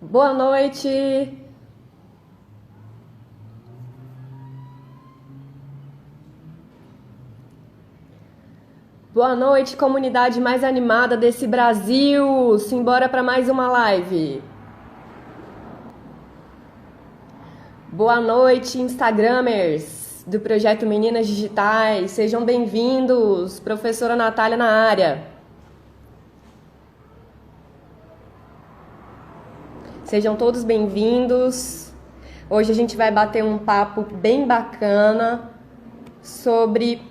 Boa noite! Boa noite, comunidade mais animada desse Brasil! Simbora para mais uma live! Boa noite, Instagramers do projeto Meninas Digitais! Sejam bem-vindos! Professora Natália na área! Sejam todos bem-vindos! Hoje a gente vai bater um papo bem bacana sobre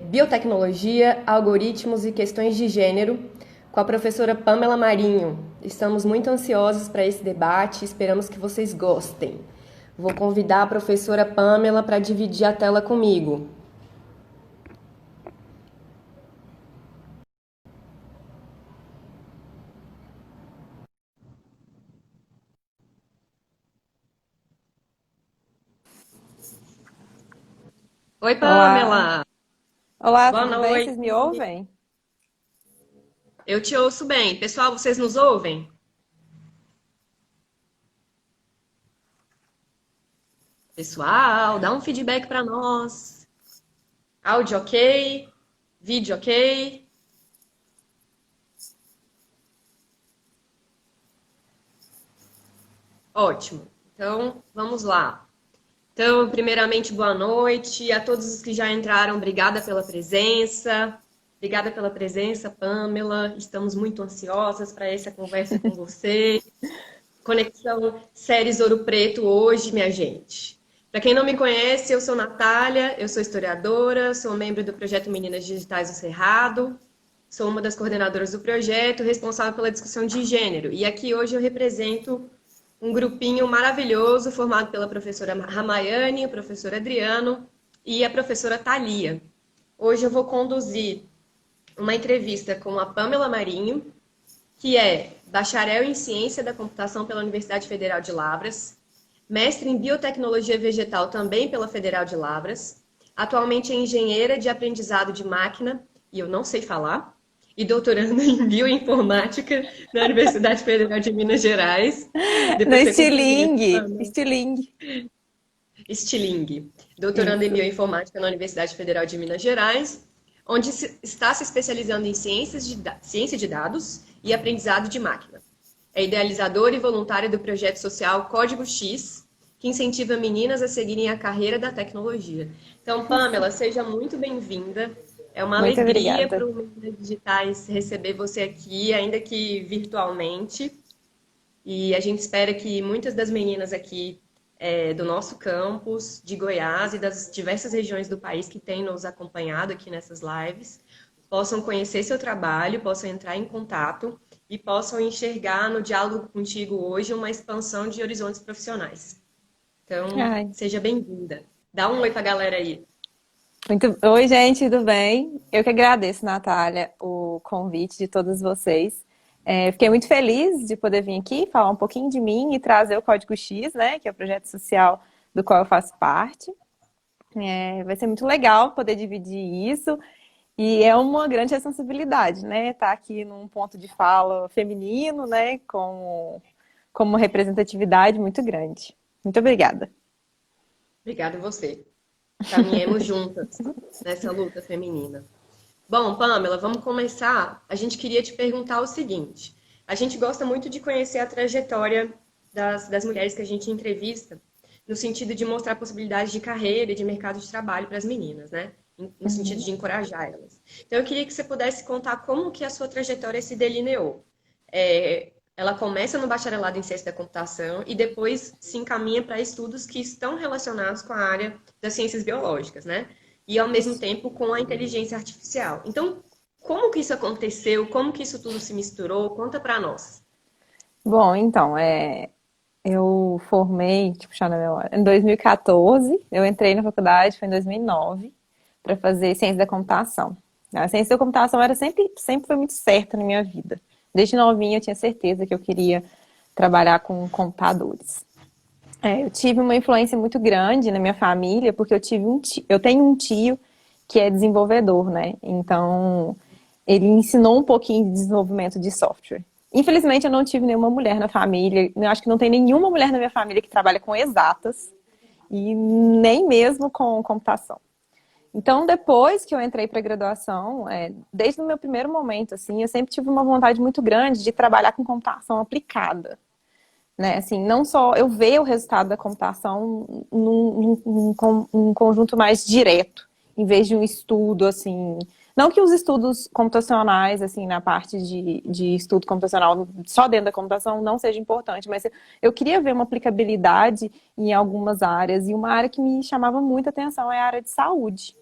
biotecnologia, algoritmos e questões de gênero com a professora Pamela Marinho. Estamos muito ansiosos para esse debate e esperamos que vocês gostem. Vou convidar a professora Pamela para dividir a tela comigo. Oi, Olá, Pamela! olá, Boa tudo bem? Vocês noite! me ouvem? Eu te ouço bem. Pessoal, vocês nos ouvem? Pessoal, dá um feedback para nós. Áudio ok? Vídeo ok? Ótimo. Então, vamos lá. Então, primeiramente, boa noite a todos os que já entraram. Obrigada pela presença. Obrigada pela presença, Pamela. Estamos muito ansiosas para essa conversa com você. Conexão Séries Ouro Preto hoje, minha gente. Para quem não me conhece, eu sou Natália, eu sou historiadora, sou membro do projeto Meninas Digitais do Cerrado, sou uma das coordenadoras do projeto, responsável pela discussão de gênero. E aqui hoje eu represento um grupinho maravilhoso formado pela professora Ramayane, o professor Adriano e a professora Thalia. Hoje eu vou conduzir uma entrevista com a Pamela Marinho, que é bacharel em Ciência da Computação pela Universidade Federal de Lavras, mestre em Biotecnologia Vegetal também pela Federal de Lavras, atualmente é engenheira de aprendizado de máquina, e eu não sei falar, e doutoranda em Bioinformática na Universidade Federal de Minas Gerais. No Depois você cumprimenta, estilingue, Pamela. estilingue. Stiling, doutorando em Isso. Bioinformática na Universidade Federal de Minas Gerais, onde está se especializando em ciência de dados e aprendizado de máquina. É idealizadora e voluntária do projeto social Código X, que incentiva meninas a seguirem a carreira da tecnologia. Então, Pamela, seja muito bem-vinda. É uma Muito alegria obrigada. para o Meninas Digitais receber você aqui, ainda que virtualmente. E a gente espera que muitas das meninas aqui do nosso campus, de Goiás e das diversas regiões do país que têm nos acompanhado aqui nessas lives, possam conhecer seu trabalho, possam entrar em contato e possam enxergar no diálogo contigo hoje uma expansão de horizontes profissionais. Então, Ai, seja bem-vinda. Dá um oi para a galera aí. Oi, gente, tudo bem? Eu que agradeço, Natália, o convite de todos vocês. Fiquei muito feliz de poder vir aqui falar um pouquinho de mim e trazer o Código X, né, que é o projeto social do qual eu faço parte. Vai ser muito legal poder dividir isso. E é uma grande responsabilidade, né? Estar aqui num ponto de fala feminino, né? Como uma representatividade muito grande. Muito obrigada. Obrigada a você. Caminhemos juntas nessa luta feminina. Bom, Pamela, vamos começar. A gente queria te perguntar o seguinte: a gente gosta muito de conhecer a trajetória das mulheres que a gente entrevista, no sentido de mostrar possibilidades de carreira e de mercado de trabalho para as meninas, né? No sentido de encorajar elas. Então, eu queria que você pudesse contar como que a sua trajetória se delineou. Ela começa no bacharelado em ciência da computação e depois se encaminha para estudos que estão relacionados com a área das ciências biológicas, né? E ao mesmo Isso. tempo com a inteligência artificial. Então, como que isso aconteceu? Como que isso tudo se misturou? Conta para nós. Bom, então, eu formei, tipo, puxar na memória, em 2014. Eu entrei na faculdade, foi em 2009, para fazer ciência da computação. A ciência da computação era sempre foi muito certa na minha vida. Desde novinha eu tinha certeza que eu queria trabalhar com computadores. Eu tive uma influência muito grande na minha família, porque eu tenho um tio que é desenvolvedor, né? Então, ele ensinou um pouquinho de desenvolvimento de software. Infelizmente, eu não tive nenhuma mulher na família. Eu acho que não tem nenhuma mulher na minha família que trabalha com exatas e nem mesmo com computação. Então, depois que eu entrei para a graduação, desde o meu primeiro momento, assim, eu sempre tive uma vontade muito grande de trabalhar com computação aplicada, né? Assim, não só eu ver o resultado da computação num conjunto mais direto, em vez de um estudo, assim... Não que os estudos computacionais, assim, na parte de estudo computacional, só dentro da computação, não seja importante, mas eu queria ver uma aplicabilidade em algumas áreas, e uma área que me chamava muita atenção é a área de saúde,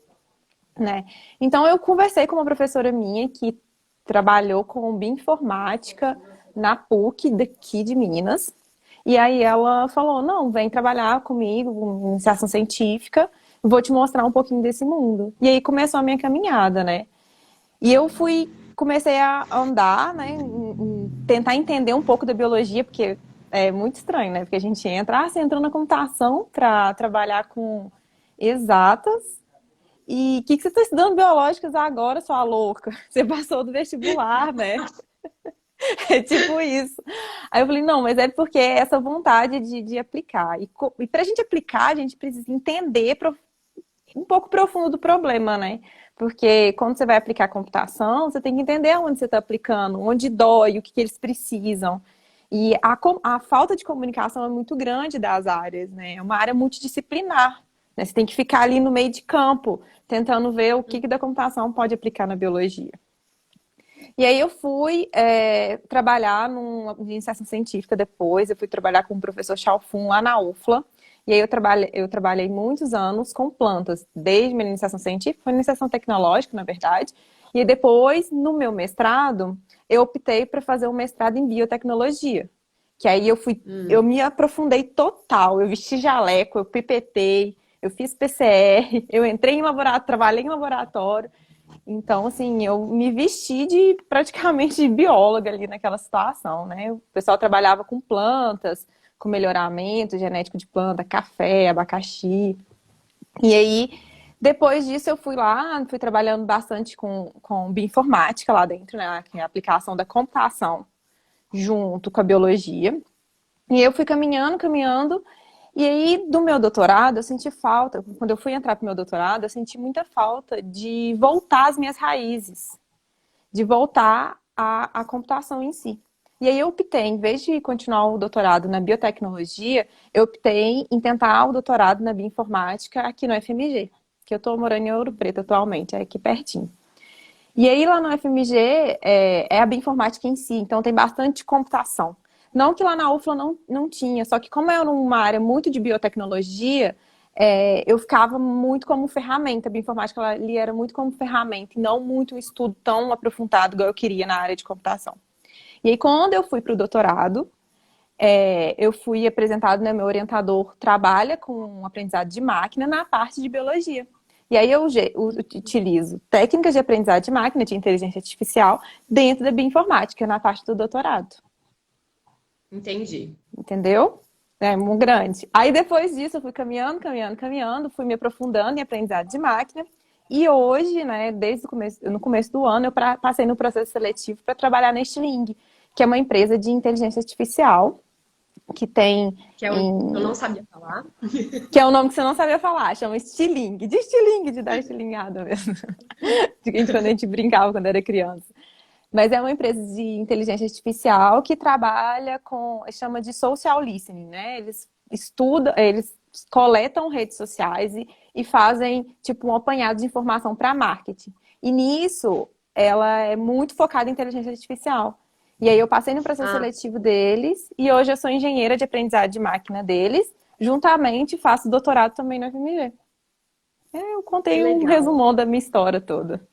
né? Então, eu conversei com uma professora minha que trabalhou com bioinformática na PUC daqui de Minas. E aí ela falou, não, vem trabalhar comigo em iniciação científica, vou te mostrar um pouquinho desse mundo. E aí começou a minha caminhada, né? E eu comecei a andar, né, tentar entender um pouco da biologia, porque é muito estranho, né? Porque a gente entra, você entrou na computação para trabalhar com exatas, e o que você está estudando biológicas agora, sua louca? Você passou do vestibular, né? É tipo isso. Aí eu falei, não, mas é porque é essa vontade de aplicar. E para a gente aplicar, a gente precisa entender um pouco profundo do problema, né? Porque quando você vai aplicar computação, você tem que entender onde você está aplicando, onde dói, o que eles precisam. E a falta de comunicação é muito grande das áreas, né? É uma área multidisciplinar, né? Você tem que ficar ali no meio de campo, tentando ver o que da computação pode aplicar na biologia. E aí eu fui trabalhar numa iniciação científica depois, eu fui trabalhar com o professor Chalfun lá na UFLA, e aí eu trabalhei muitos anos com plantas, desde minha iniciação científica, foi iniciação tecnológica, na verdade, e depois, no meu mestrado, eu optei para fazer um mestrado em biotecnologia, que aí eu me aprofundei total, eu vesti jaleco, eu pipetei, eu fiz PCR, eu entrei em laboratório, trabalhei em laboratório. Então, assim, eu me vesti de praticamente bióloga ali naquela situação, né? O pessoal trabalhava com plantas, com melhoramento genético de planta, café, abacaxi. E aí, depois disso, eu fui lá, fui trabalhando bastante com bioinformática lá dentro, né? Que é a aplicação da computação junto com a biologia. E eu fui caminhando, caminhando. E aí, do meu doutorado, eu senti falta, quando eu fui entrar para o meu doutorado, eu senti muita falta de voltar às minhas raízes, de voltar à computação em si. E aí eu optei, em vez de continuar o doutorado na biotecnologia, eu optei em tentar o doutorado na bioinformática aqui no FMG, que eu estou morando em Ouro Preto atualmente, é aqui pertinho. E aí lá no FMG é a bioinformática em si, então tem bastante computação. Não que lá na UFLA não tinha, só que como é uma área muito de biotecnologia, eu ficava muito como ferramenta. A bioinformática ali era muito como ferramenta, e não muito um estudo tão aprofundado igual eu queria na área de computação. E aí quando eu fui para o doutorado, eu fui apresentado, né, meu orientador trabalha com aprendizado de máquina na parte de biologia. E aí eu utilizo técnicas de aprendizado de máquina, de inteligência artificial, dentro da bioinformática, na parte do doutorado. Entendi. Entendeu? É muito grande. Aí depois disso eu fui caminhando, caminhando, caminhando, fui me aprofundando em aprendizado de máquina. E hoje, né, desde no começo do ano, eu passei no processo seletivo para trabalhar na Stiling, que é uma empresa de inteligência artificial que tem... Que é um que eu não sabia falar. Que é um nome que você não sabia falar, chama Stiling. De Stiling, de dar estilingada mesmo. Quando a gente brincava quando era criança. Mas é uma empresa de inteligência artificial que trabalha chama de social listening, né? Eles estudam, eles coletam redes sociais e fazem tipo um apanhado de informação para marketing. E nisso, ela é muito focada em inteligência artificial. E aí eu passei no processo seletivo deles e hoje eu sou engenheira de aprendizado de máquina deles, juntamente faço doutorado também no FMG. Eu contei um resumão da minha história toda.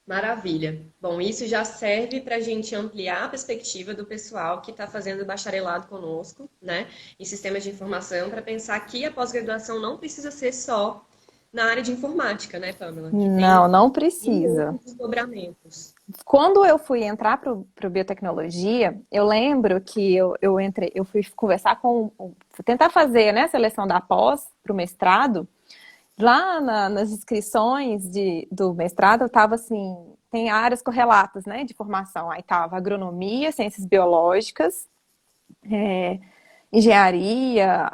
Maravilha. Bom, isso já serve para a gente ampliar a perspectiva do pessoal que está fazendo bacharelado conosco, né, em sistemas de informação, para pensar que a pós-graduação não precisa ser só na área de informática, né, Pamela? Que não precisa. Tem desdobramentos. Quando eu fui entrar para o biotecnologia, eu lembro que eu fui conversar tentar fazer, né, a seleção da pós para o mestrado. Lá nas inscrições do mestrado, eu estava assim, tem áreas correlatas, né, de formação. Aí tava agronomia, ciências biológicas, engenharia,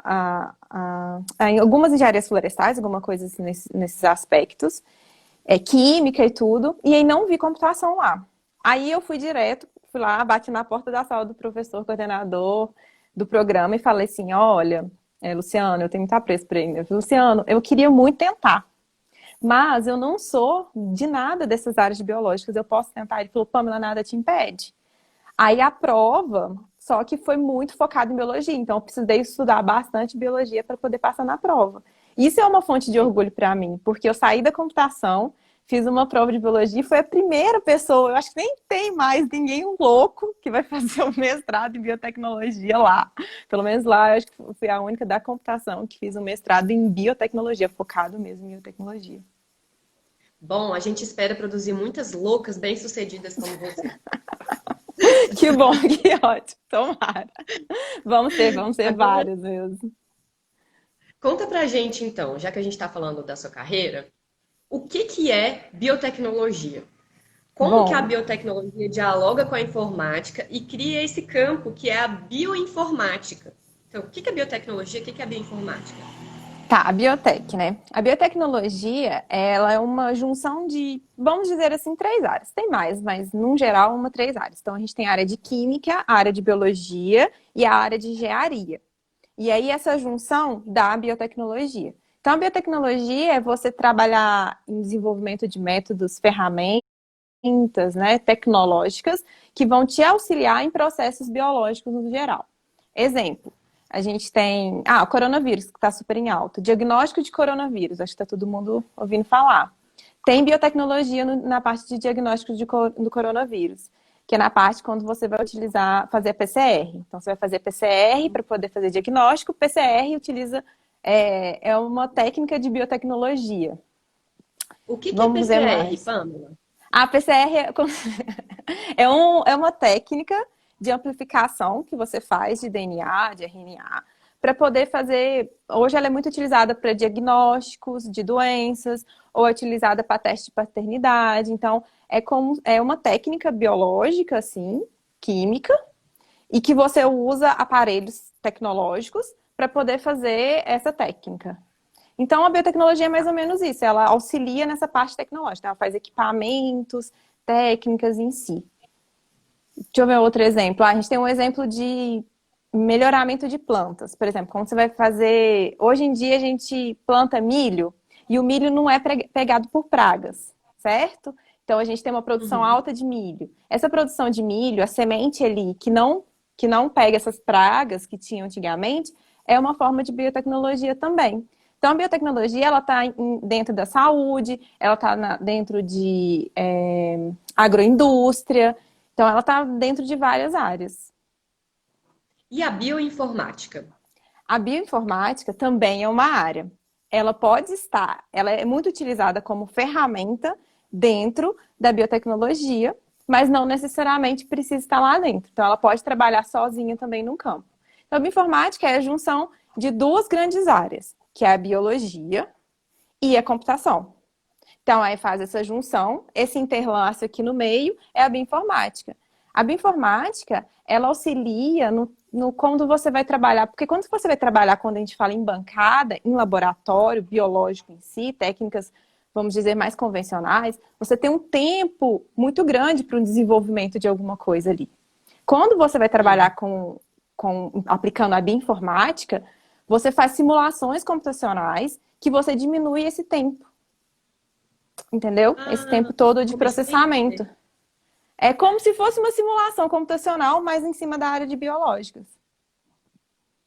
em algumas engenharias florestais, alguma coisa assim nesses aspectos, química e tudo, e aí não vi computação lá. Aí eu fui direto, fui lá, bati na porta da sala do professor coordenador do programa e falei assim, olha, Luciano, eu tenho muito apreço por ele. Eu falei, Luciano, eu queria muito tentar, mas eu não sou de nada dessas áreas de biológicas, eu posso tentar? Ele falou, Pamela, nada te impede. Aí a prova, só que foi muito focada em biologia, então eu precisei estudar bastante biologia para poder passar na prova. Isso é uma fonte de orgulho para mim, porque eu saí da computação, fiz uma prova de biologia e foi a primeira pessoa, eu acho que nem tem mais ninguém louco que vai fazer o mestrado em biotecnologia lá. Pelo menos lá, eu acho que fui a única da computação que fiz um mestrado em biotecnologia, focado mesmo em biotecnologia. Bom, a gente espera produzir muitas loucas bem-sucedidas como você. Que bom, que ótimo, tomara. Vamos ter Agora, vários mesmo. conta pra gente então, já que a gente está falando da sua carreira, o que que é biotecnologia? Como que a Bom, biotecnologia dialoga com a informática e cria esse campo que é a bioinformática? Então, o que que é biotecnologia, o que que é bioinformática? tá, a biotech, né? A biotecnologia, ela é uma junção de, vamos dizer assim, três áreas. Tem mais, mas, num geral, três áreas. Então, a gente tem a área de química, a área de biologia e a área de engenharia. E aí, essa junção dá a biotecnologia. Então, a biotecnologia é você trabalhar em desenvolvimento de métodos, ferramentas, né, tecnológicas que vão te auxiliar em processos biológicos no geral. Exemplo, a gente tem o coronavírus, que está super em alta. Diagnóstico de coronavírus, acho que está todo mundo ouvindo falar. Tem biotecnologia na parte de diagnóstico do coronavírus, que é na parte quando você vai fazer a PCR. Então, você vai fazer PCR para poder fazer diagnóstico. PCR utiliza, é uma técnica de biotecnologia. O que que é Vamos dizer PCR, mais. Pamela? A PCR é uma técnica de amplificação que você faz de DNA, de RNA, para poder fazer. Hoje ela é muito utilizada para diagnósticos de doenças, ou é utilizada para teste de paternidade. Então, é uma técnica biológica, assim, química, e que você usa aparelhos tecnológicos para poder fazer essa técnica. Então, a biotecnologia é mais ou menos isso, ela auxilia nessa parte tecnológica, ela faz equipamentos, técnicas em si. Deixa eu ver outro exemplo. A gente tem um exemplo de melhoramento de plantas. Por exemplo, quando você vai fazer. Hoje em dia a gente planta milho e o milho não é pegado por pragas, certo? Então a gente tem uma produção Uhum. alta de milho. Essa produção de milho, a semente ali que não pega essas pragas que tinham antigamente, é uma forma de biotecnologia também. Então, a biotecnologia, ela está dentro da saúde, ela está dentro de agroindústria, então ela está dentro de várias áreas. E a bioinformática? A bioinformática também é uma área. Ela é muito utilizada como ferramenta dentro da biotecnologia, mas não necessariamente precisa estar lá dentro. Então, ela pode trabalhar sozinha também no campo. Então, a bioinformática é a junção de duas grandes áreas, que é a biologia e a computação. Então, aí faz essa junção, esse interlaço aqui no meio é a bioinformática. A bioinformática, ela auxilia no quando você vai trabalhar, porque quando você vai trabalhar, quando a gente fala em bancada, em laboratório, biológico em si, técnicas, vamos dizer, mais convencionais, você tem um tempo muito grande para o desenvolvimento de alguma coisa ali. Quando você vai Uhum. trabalhar aplicando a bioinformática, você faz simulações computacionais que você diminui esse tempo. Entendeu? Esse Ah, tempo todo de comecei a processamento. entender. É como se fosse uma simulação computacional, mas em cima da área de biológicas.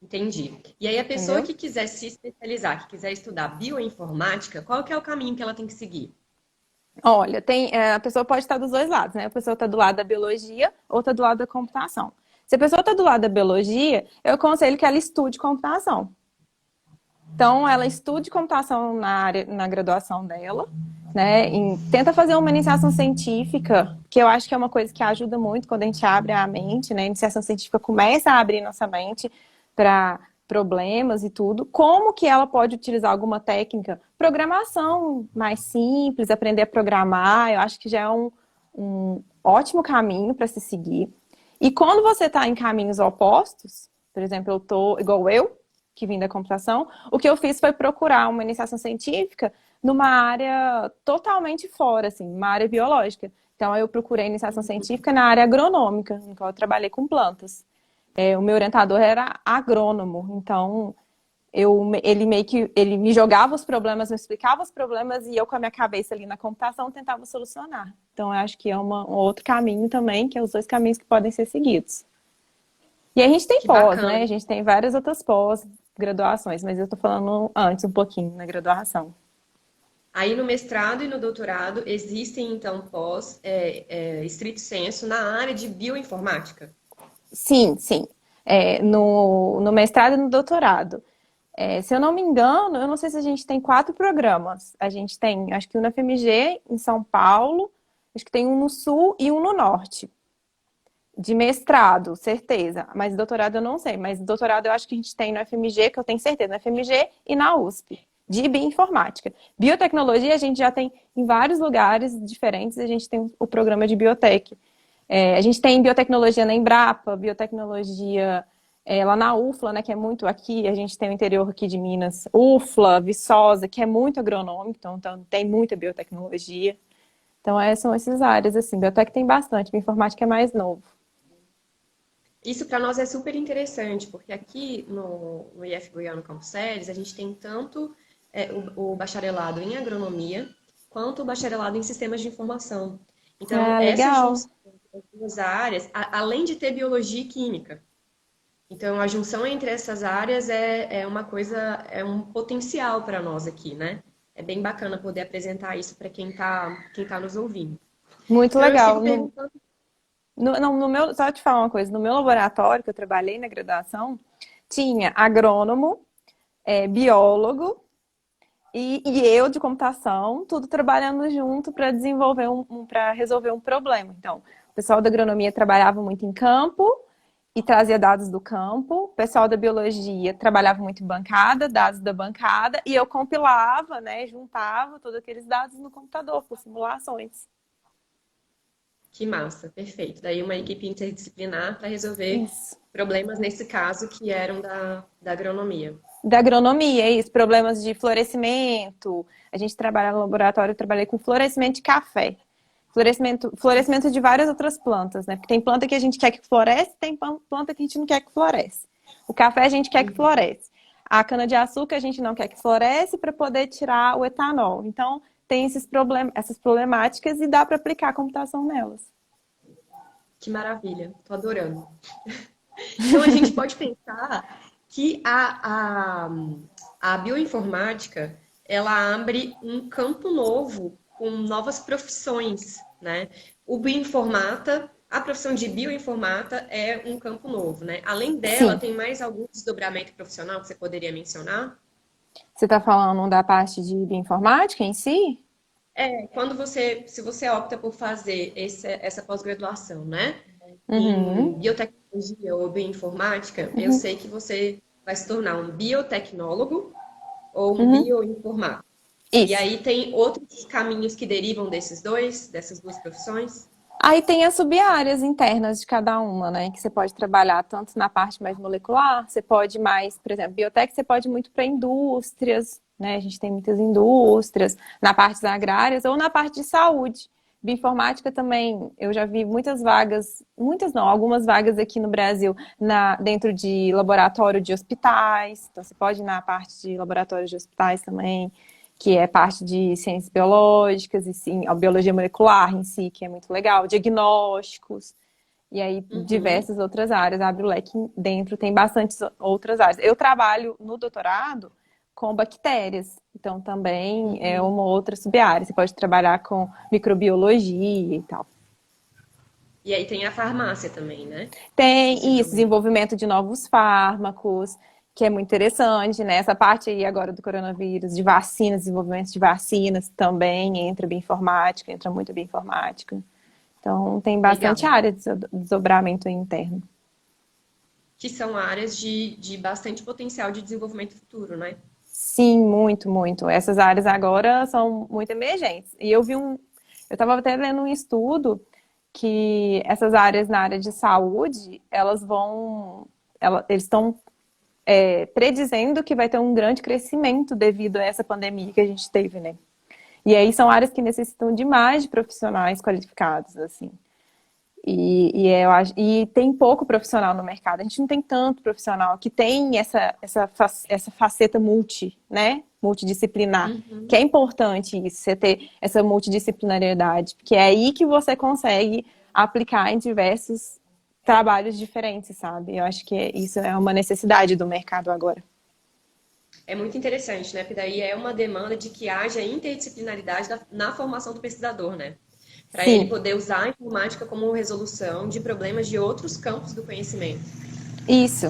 Entendi. E aí a pessoa Entendeu? que quiser se especializar, que quiser estudar bioinformática, qual que é o caminho que ela tem que seguir? Olha, a pessoa pode estar dos dois lados, né? A pessoa está do lado da biologia ou está do lado da computação. Se a pessoa está do lado da biologia, eu aconselho que ela estude computação. Então, ela estude computação na graduação dela, né? Tenta fazer uma iniciação científica, que eu acho que é uma coisa que ajuda muito quando a gente abre a mente, né? A iniciação científica começa a abrir nossa mente para problemas e tudo. Como que ela pode utilizar alguma técnica? Programação mais simples, aprender a programar, eu acho que já é um ótimo caminho para se seguir. E quando você está em caminhos opostos, por exemplo, eu tô igual eu, que vim da computação, o que eu fiz foi procurar uma iniciação científica numa área totalmente fora, assim, uma área biológica. Então, eu procurei iniciação científica na área agronômica, no qual eu trabalhei com plantas. O meu orientador era agrônomo, então ele me jogava os problemas, me explicava os problemas e eu com a minha cabeça ali na computação tentava solucionar. Então, eu acho que é um outro caminho também, que é os dois caminhos que podem ser seguidos. E aí a gente tem Que pós, né? bacana. A gente tem várias outras pós-graduações, mas eu tô falando antes um pouquinho na graduação. Aí no mestrado e no doutorado existem, então, pós, estrito sensu, na área de bioinformática. Sim, sim. No mestrado e no doutorado. Se eu não me engano, eu não sei se a gente tem 4 programas. A gente tem, acho que um na FMG, em São Paulo, acho que tem um no Sul e um no Norte. De mestrado, certeza. Mas doutorado eu não sei. Mas doutorado eu acho que a gente tem no FMG, que eu tenho certeza, no FMG e na USP, de bioinformática. Biotecnologia a gente já tem em vários lugares diferentes, a gente tem o programa de biotech. A gente tem biotecnologia na Embrapa, biotecnologia lá na UFLA, né, que é muito aqui, a gente tem o interior aqui de Minas, UFLA, Viçosa, que é muito agronômico, então tem muita biotecnologia. Então, são essas áreas, assim, biotech tem bastante, bioinformática é mais novo. Isso para nós é super interessante, porque aqui no IF Goiano Campus Sales, a gente tem tanto o bacharelado em agronomia, quanto o bacharelado em sistemas de informação. Então, Ah, essa legal. junção das duas áreas, além de ter biologia e química. Então, a junção entre essas áreas é uma coisa, é um potencial para nós aqui, né? É bem bacana poder apresentar isso para quem tá nos ouvindo. Muito Então, eu legal. sigo perguntando. No meu, só te falar uma coisa, no meu laboratório, que eu trabalhei na graduação, tinha agrônomo, biólogo e eu de computação, tudo trabalhando junto para desenvolver para resolver um problema. Então, o pessoal da agronomia trabalhava muito em campo e trazia dados do campo. O pessoal da biologia trabalhava muito em bancada, dados da bancada, e eu compilava, né, juntava todos aqueles dados no computador por simulações. Que massa, perfeito. Daí uma equipe interdisciplinar para resolver Isso. problemas, nesse caso, que eram da agronomia. Da agronomia, é isso, problemas de florescimento. A gente trabalha no laboratório, eu trabalhei com florescimento de café. Florescimento de várias outras plantas, né? Porque tem planta que a gente quer que floresce, tem planta que a gente não quer que floresce. O café a gente quer que floresce. A cana-de-açúcar a gente não quer que floresce para poder tirar o etanol. Então, tem essas problemáticas e dá para aplicar a computação nelas. Que maravilha, tô adorando. Então a gente pode pensar que a bioinformática ela abre um campo novo com novas profissões, né? O bioinformata, a profissão de bioinformata é um campo novo, né? Além dela, Sim. tem mais algum desdobramento profissional que você poderia mencionar? Você está falando da parte de bioinformática em si? Se você opta por fazer essa pós-graduação, né? Em Uhum. biotecnologia ou bioinformática, eu sei que você vai se tornar um biotecnólogo ou um Uhum. bioinformático. E Isso. aí tem outros caminhos que derivam dessas duas profissões? Aí tem as sub-áreas internas de cada uma, né? Que você pode trabalhar tanto na parte mais molecular, você pode mais, por exemplo, biotech, você pode ir muito para indústrias, né? A gente tem muitas indústrias, na parte das agrárias ou na parte de saúde. Bioinformática também, eu já vi muitas vagas, muitas não, algumas vagas aqui no Brasil dentro de laboratório de hospitais. Então você pode ir na parte de laboratório de hospitais também, que é parte de ciências biológicas, e sim, a biologia molecular em si, que é muito legal, diagnósticos, e aí Uhum, diversas outras áreas, abre o leque dentro, tem bastantes outras áreas. Eu trabalho no doutorado com bactérias, então também é uhum. uma outra sub-área. Você pode trabalhar com microbiologia e tal. E aí tem a farmácia também, né? Que você Tem isso, também. desenvolvimento de novos fármacos, que é muito interessante, né? Essa parte aí agora do coronavírus, de vacinas, desenvolvimento de vacinas, também entra bioinformática, entra muito bioinformática. Então, tem bastante Legal. área de desdobramento interno. Que são áreas de bastante potencial de desenvolvimento futuro, né? Sim, muito, muito. Essas áreas agora são muito emergentes. E Eu estava até lendo um estudo que essas áreas na área de saúde, eles estão predizendo que vai ter um grande crescimento devido a essa pandemia que a gente teve, né? E aí são áreas que necessitam demais de profissionais qualificados, assim. E tem pouco profissional no mercado. A gente não tem tanto profissional que tem essa faceta né? Multidisciplinar. Que Uhum. é importante isso, você ter essa multidisciplinariedade. Porque é aí que você consegue aplicar em diversos trabalhos diferentes, sabe? Eu acho que isso é uma necessidade do mercado agora. É muito interessante, né? Porque daí é uma demanda de que haja interdisciplinaridade na formação do pesquisador, né? Para ele Sim, poder usar a informática como resolução de problemas de outros campos do conhecimento. isso.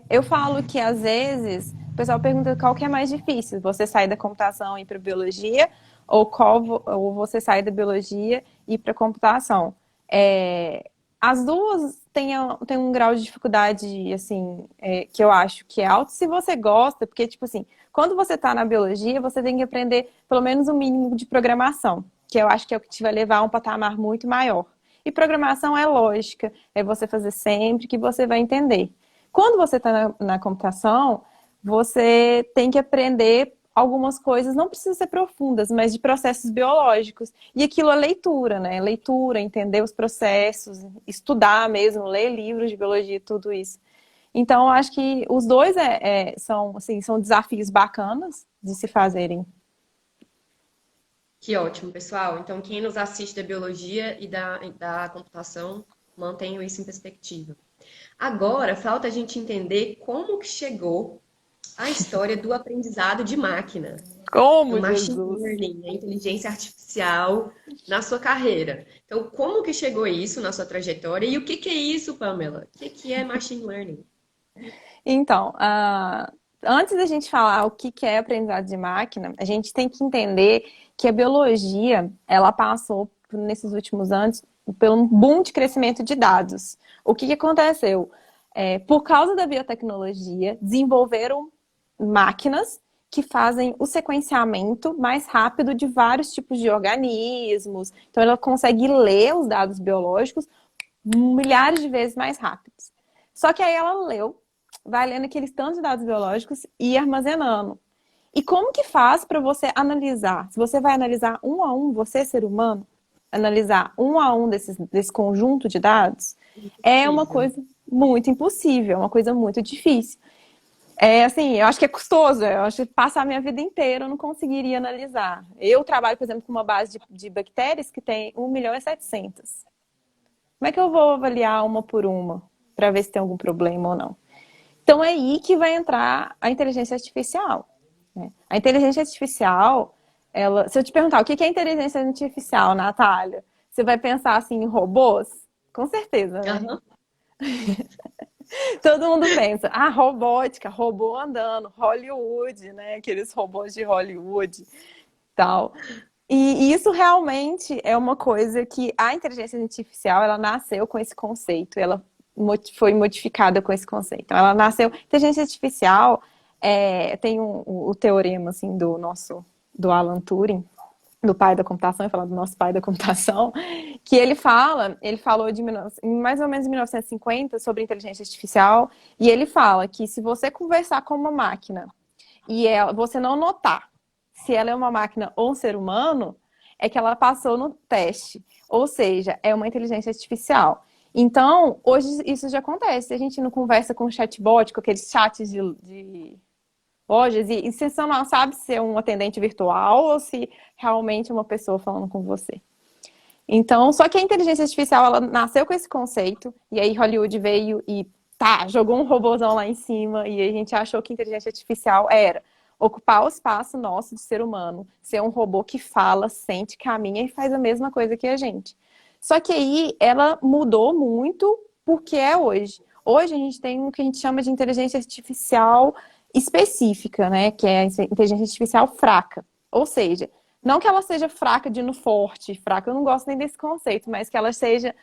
Eu falo que às vezes o pessoal pergunta qual que é mais difícil, você sair da computação e ir para biologia ou você sair da biologia e ir para computação. As duas têm um grau de dificuldade, assim, que eu acho que é alto se você gosta, porque, tipo assim, quando você está na biologia, você tem que aprender pelo menos o mínimo de programação, que eu acho que é o que te vai levar a um patamar muito maior. E programação é lógica, é você fazer sempre que você vai entender. Quando você está na computação, você tem que aprender algumas coisas, não precisam ser profundas, mas de processos biológicos. E aquilo é leitura, né? Leitura, entender os processos, estudar mesmo, ler livros de biologia, tudo isso. Então, eu acho que os dois são desafios bacanas de se fazerem. Que ótimo, pessoal. Então, quem nos assiste da biologia e da computação, mantenham isso em perspectiva. Agora, falta a gente entender como que chegou a história do aprendizado de máquina, o Como, machine Jesus? learning, a inteligência artificial na sua carreira. Então, como que chegou isso na sua trajetória e o que que é isso, Pamela? O que que é machine learning? Então, antes da gente falar o que é aprendizado de máquina, a gente tem que entender que a biologia, ela passou nesses últimos anos por um boom de crescimento de dados. O que aconteceu? Por causa da biotecnologia, desenvolveram máquinas que fazem o sequenciamento mais rápido de vários tipos de organismos. Então, ela consegue ler os dados biológicos milhares de vezes mais rápidos. Só que aí ela vai lendo aqueles tantos de dados biológicos e armazenando. E como que faz para você analisar? Se você vai analisar um a um, você, ser humano, analisar um a um desse conjunto de dados, é uma Impossível. coisa muito impossível, é uma coisa muito difícil. Assim, eu acho que é custoso, eu acho que passar a minha vida inteira eu não conseguiria analisar. Eu trabalho, por exemplo, com uma base de bactérias que tem 1.700.000. Como é que eu vou avaliar uma por uma para ver se tem algum problema ou não? Então é aí que vai entrar a inteligência artificial, né? A inteligência artificial, se eu te perguntar o que é inteligência artificial, Natália, você vai pensar assim em robôs? Com certeza, né? Aham. Todo mundo pensa, robótica, robô andando, Hollywood, né? Aqueles robôs de Hollywood, tal. E isso realmente é uma coisa que a inteligência artificial, ela nasceu com esse conceito, ela foi modificada com esse conceito. Então, ela nasceu... Inteligência artificial tem o teorema, assim, do Alan Turing, do pai da computação, eu falo do nosso pai da computação, que ele falou mais ou menos em 1950 sobre inteligência artificial, e ele fala que se você conversar com uma máquina e você não notar se ela é uma máquina ou um ser humano, é que ela passou no teste. Ou seja, é uma inteligência artificial. Então, hoje isso já acontece. A gente não conversa com chatbot, com aqueles chats de lojas, e você só não sabe se é um atendente virtual ou se realmente é uma pessoa falando com você. Então, só que a inteligência artificial, ela nasceu com esse conceito, e aí Hollywood veio e jogou um robôzão lá em cima, e a gente achou que inteligência artificial era ocupar o espaço nosso de ser humano, ser um robô que fala, sente, caminha e faz a mesma coisa que a gente. Só que aí ela mudou muito porque é hoje. Hoje a gente tem o que a gente chama de inteligência artificial específica, né? Que é a inteligência artificial fraca. Ou seja, não que ela seja fraca de no forte, fraca, eu não gosto nem desse conceito, mas que ela seja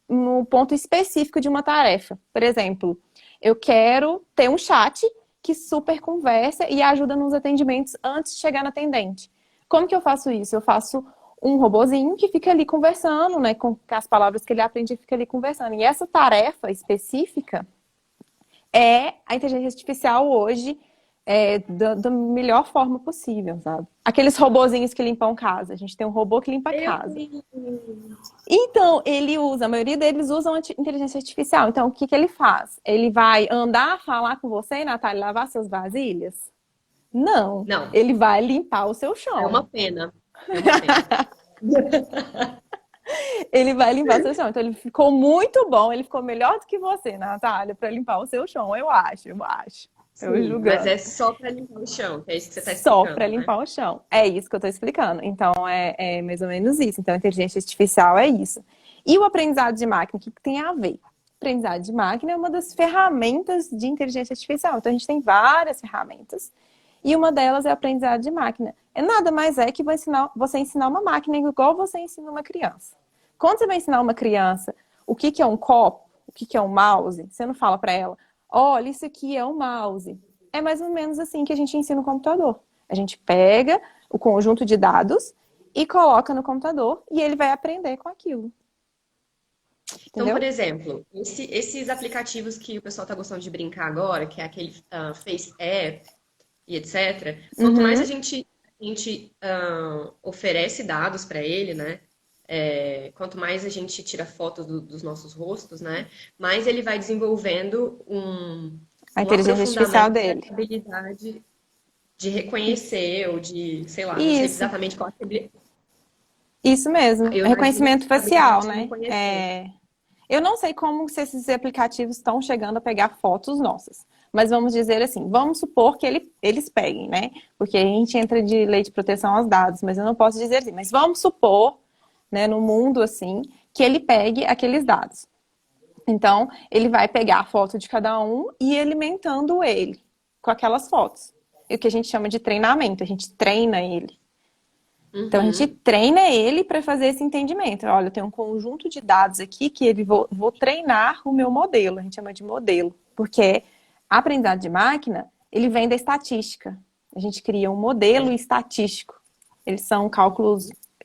no ponto específico de uma tarefa. Por exemplo, eu quero ter um chat que super conversa e ajuda nos atendimentos antes de chegar no atendente. Como que eu faço isso? Eu faço um robozinho que fica ali conversando, né? Com as palavras que ele aprende, fica ali conversando. E essa tarefa específica é a inteligência artificial hoje da melhor forma possível, sabe? Aqueles robozinhos que limpam casa. A gente tem um robô que limpa a Eu casa. vi. Então, a maioria deles usam inteligência artificial. Então, o que que ele faz? Ele vai andar, falar com você, Natália, lavar suas vasilhas? Não. Não, Ele vai limpar o seu é chão. uma pena. É uma pena. Ele vai limpar o seu chão. Então, ele ficou muito bom. Ele ficou melhor do que você, Natália, para limpar o seu chão. Eu acho, eu acho. Eu Sim, mas julgando. é só para limpar o chão, que é isso que você está Só para explicando, né? limpar o chão. É isso que eu estou explicando. Então, é mais ou menos isso. Então, a inteligência artificial é isso. E o aprendizado de máquina, o que tem a ver? Aprendizado de máquina é uma das ferramentas de inteligência artificial. Então, a gente tem várias ferramentas. E uma delas é aprendizado de máquina. Nada mais é que você ensinar uma máquina igual você ensina uma criança. Quando você vai ensinar uma criança o que é um copo, o que é um mouse, você não fala para ela, olha, isso aqui é um mouse. É mais ou menos assim que a gente ensina o computador. A gente pega o conjunto de dados e coloca no computador e ele vai aprender com aquilo. Então, por Entendeu? exemplo, esses aplicativos que o pessoal está gostando de brincar agora, que é aquele Face App e etc., quanto mais Uhum. a gente oferece dados para ele, né? Quanto mais a gente tira fotos dos nossos rostos, né? Mais ele vai desenvolvendo A um inteligência artificial aprofundamento dele. dessa habilidade de Isso. reconhecer ou de, sei lá, não sei Isso. exatamente qual é. Isso mesmo. Eu imagino Reconhecimento que a facial, habilidade de né? reconhecer. Eu não sei como se esses aplicativos estão chegando a pegar fotos nossas. Mas vamos dizer assim, vamos supor que eles peguem, né? Porque a gente entra de lei de proteção aos dados, mas eu não posso dizer assim. Mas vamos supor, né, no mundo assim, que ele pegue aqueles dados. Então, ele vai pegar a foto de cada um e ir alimentando ele com aquelas fotos. E o que a gente chama de treinamento, a gente treina ele. Então, a gente Uhum. treina ele para fazer esse entendimento. Olha, eu tenho um conjunto de dados aqui que vou treinar o meu modelo. A gente chama de modelo. Porque a aprendizado de máquina, ele vem da estatística. A gente cria um modelo É. estatístico. Eles são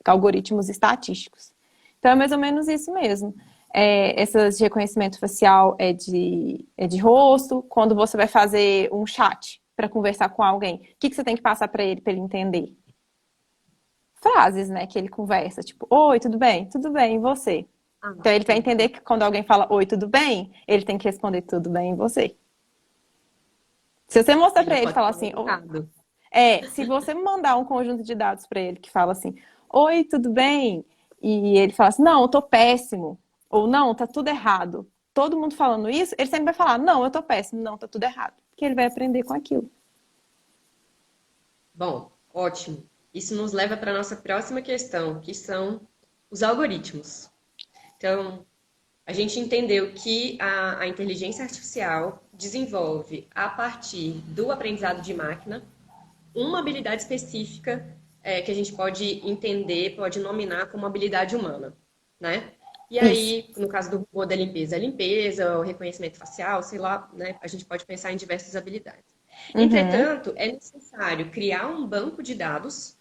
algoritmos estatísticos. Então, é mais ou menos isso mesmo. Esse de reconhecimento facial é de rosto. Quando você vai fazer um chat para conversar com alguém, o que você tem que passar para ele entender? Frases, né, que ele conversa, tipo, oi, tudo bem? Tudo bem, e você? Ah, Então ele vai sim. entender que quando alguém fala oi, tudo bem, ele tem que responder tudo bem, e você? Se você mostrar Ele para não ele e pode falar falar assim, errado. se você mandar um conjunto de dados para ele que fala assim, oi, tudo bem? E ele fala assim, não, eu tô péssimo, ou não, tá tudo errado. Todo mundo falando isso, ele sempre vai falar, não, eu tô péssimo, não, tá tudo errado. Porque ele vai aprender com aquilo. Bom, ótimo. Isso nos leva para a nossa próxima questão, que são os algoritmos. Então, a gente entendeu que a inteligência artificial desenvolve, a partir do aprendizado de máquina, uma habilidade específica que a gente pode entender, pode nominar como habilidade humana, né? E Isso. aí, no caso do robô da limpeza, a limpeza, o reconhecimento facial, sei lá, né? A gente pode pensar em diversas habilidades. Uhum. Entretanto, é necessário criar um banco de dados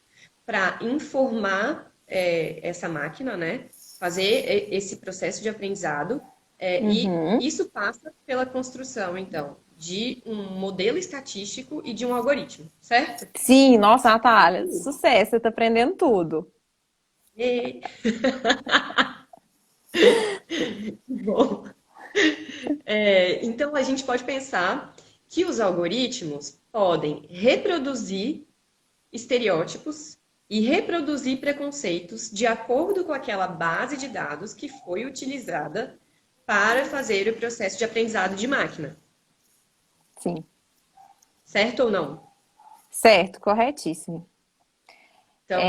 para informar essa máquina, né? Fazer esse processo de aprendizado, e Uhum. isso passa pela construção, então, de um modelo estatístico e de um algoritmo, certo? Sim, nossa, Natália, sucesso, você tá aprendendo tudo. E... Bom, então a gente pode pensar que os algoritmos podem reproduzir estereótipos e reproduzir preconceitos de acordo com aquela base de dados que foi utilizada para fazer o processo de aprendizado de máquina. Sim. Certo ou não? Certo, corretíssimo. Então,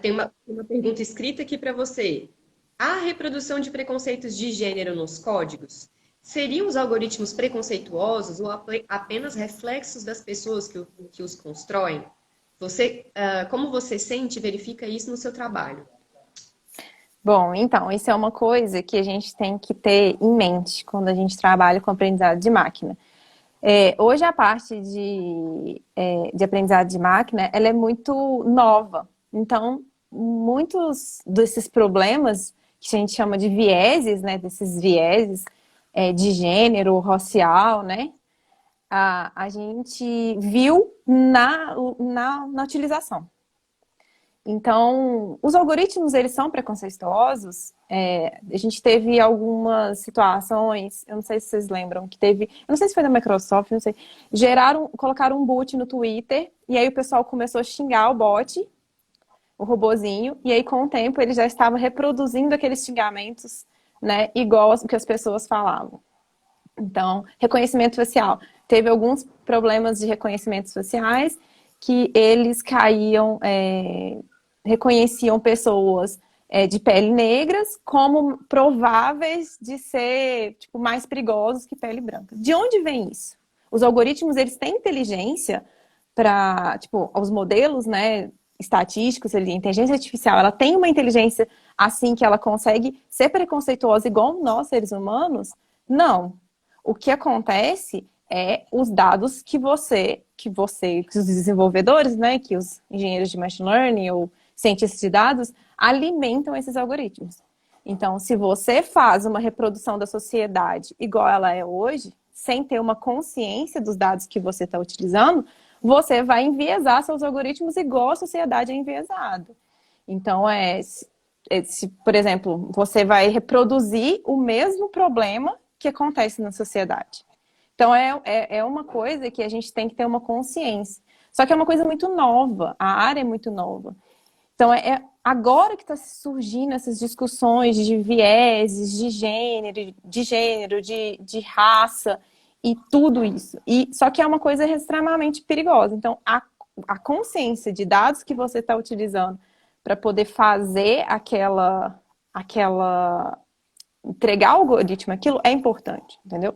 tem uma pergunta escrita aqui para você. A reprodução de preconceitos de gênero nos códigos seriam os algoritmos preconceituosos ou apenas reflexos das pessoas que os constroem? Como você sente e verifica isso no seu trabalho? Bom, então, isso é uma coisa que a gente tem que ter em mente quando a gente trabalha com aprendizado de máquina. Hoje a parte de aprendizado de máquina, ela é muito nova. Então, muitos desses problemas que a gente chama de vieses, né? Desses vieses de gênero, racial, né? A gente viu na utilização. Então, os algoritmos, eles são preconceituosos. A gente teve algumas situações, eu não sei se vocês lembram, que teve, eu não sei se foi da Microsoft, não sei, colocaram um bot no Twitter, e aí o pessoal começou a xingar o bot, o robozinho, e aí com o tempo ele já estava reproduzindo aqueles xingamentos, né, igual o que as pessoas falavam. Então, reconhecimento facial. Teve alguns problemas de reconhecimento faciais que eles caíam, reconheciam pessoas de pele negras como prováveis de ser tipo, mais perigosos que pele branca. De onde vem isso? Os algoritmos, eles têm inteligência para, tipo, os modelos, né, estatísticos, a inteligência artificial, ela tem uma inteligência assim que ela consegue ser preconceituosa igual nós, seres humanos? Não. O que acontece é os dados que os desenvolvedores, né, que os engenheiros de machine learning ou cientistas de dados alimentam esses algoritmos. Então, se você faz uma reprodução da sociedade igual ela é hoje, sem ter uma consciência dos dados que você está utilizando, você vai enviesar seus algoritmos igual a sociedade é enviesada. Então, por exemplo, você vai reproduzir o mesmo problema que acontece na sociedade. Então, é uma coisa que a gente tem que ter uma consciência. Só que é uma coisa muito nova, a área é muito nova. Então, agora que está surgindo essas discussões de vieses, de raça e tudo isso. Só que é uma coisa extremamente perigosa. Então, a consciência de dados que você está utilizando para poder fazer entregar ao algoritmo aquilo é importante, entendeu?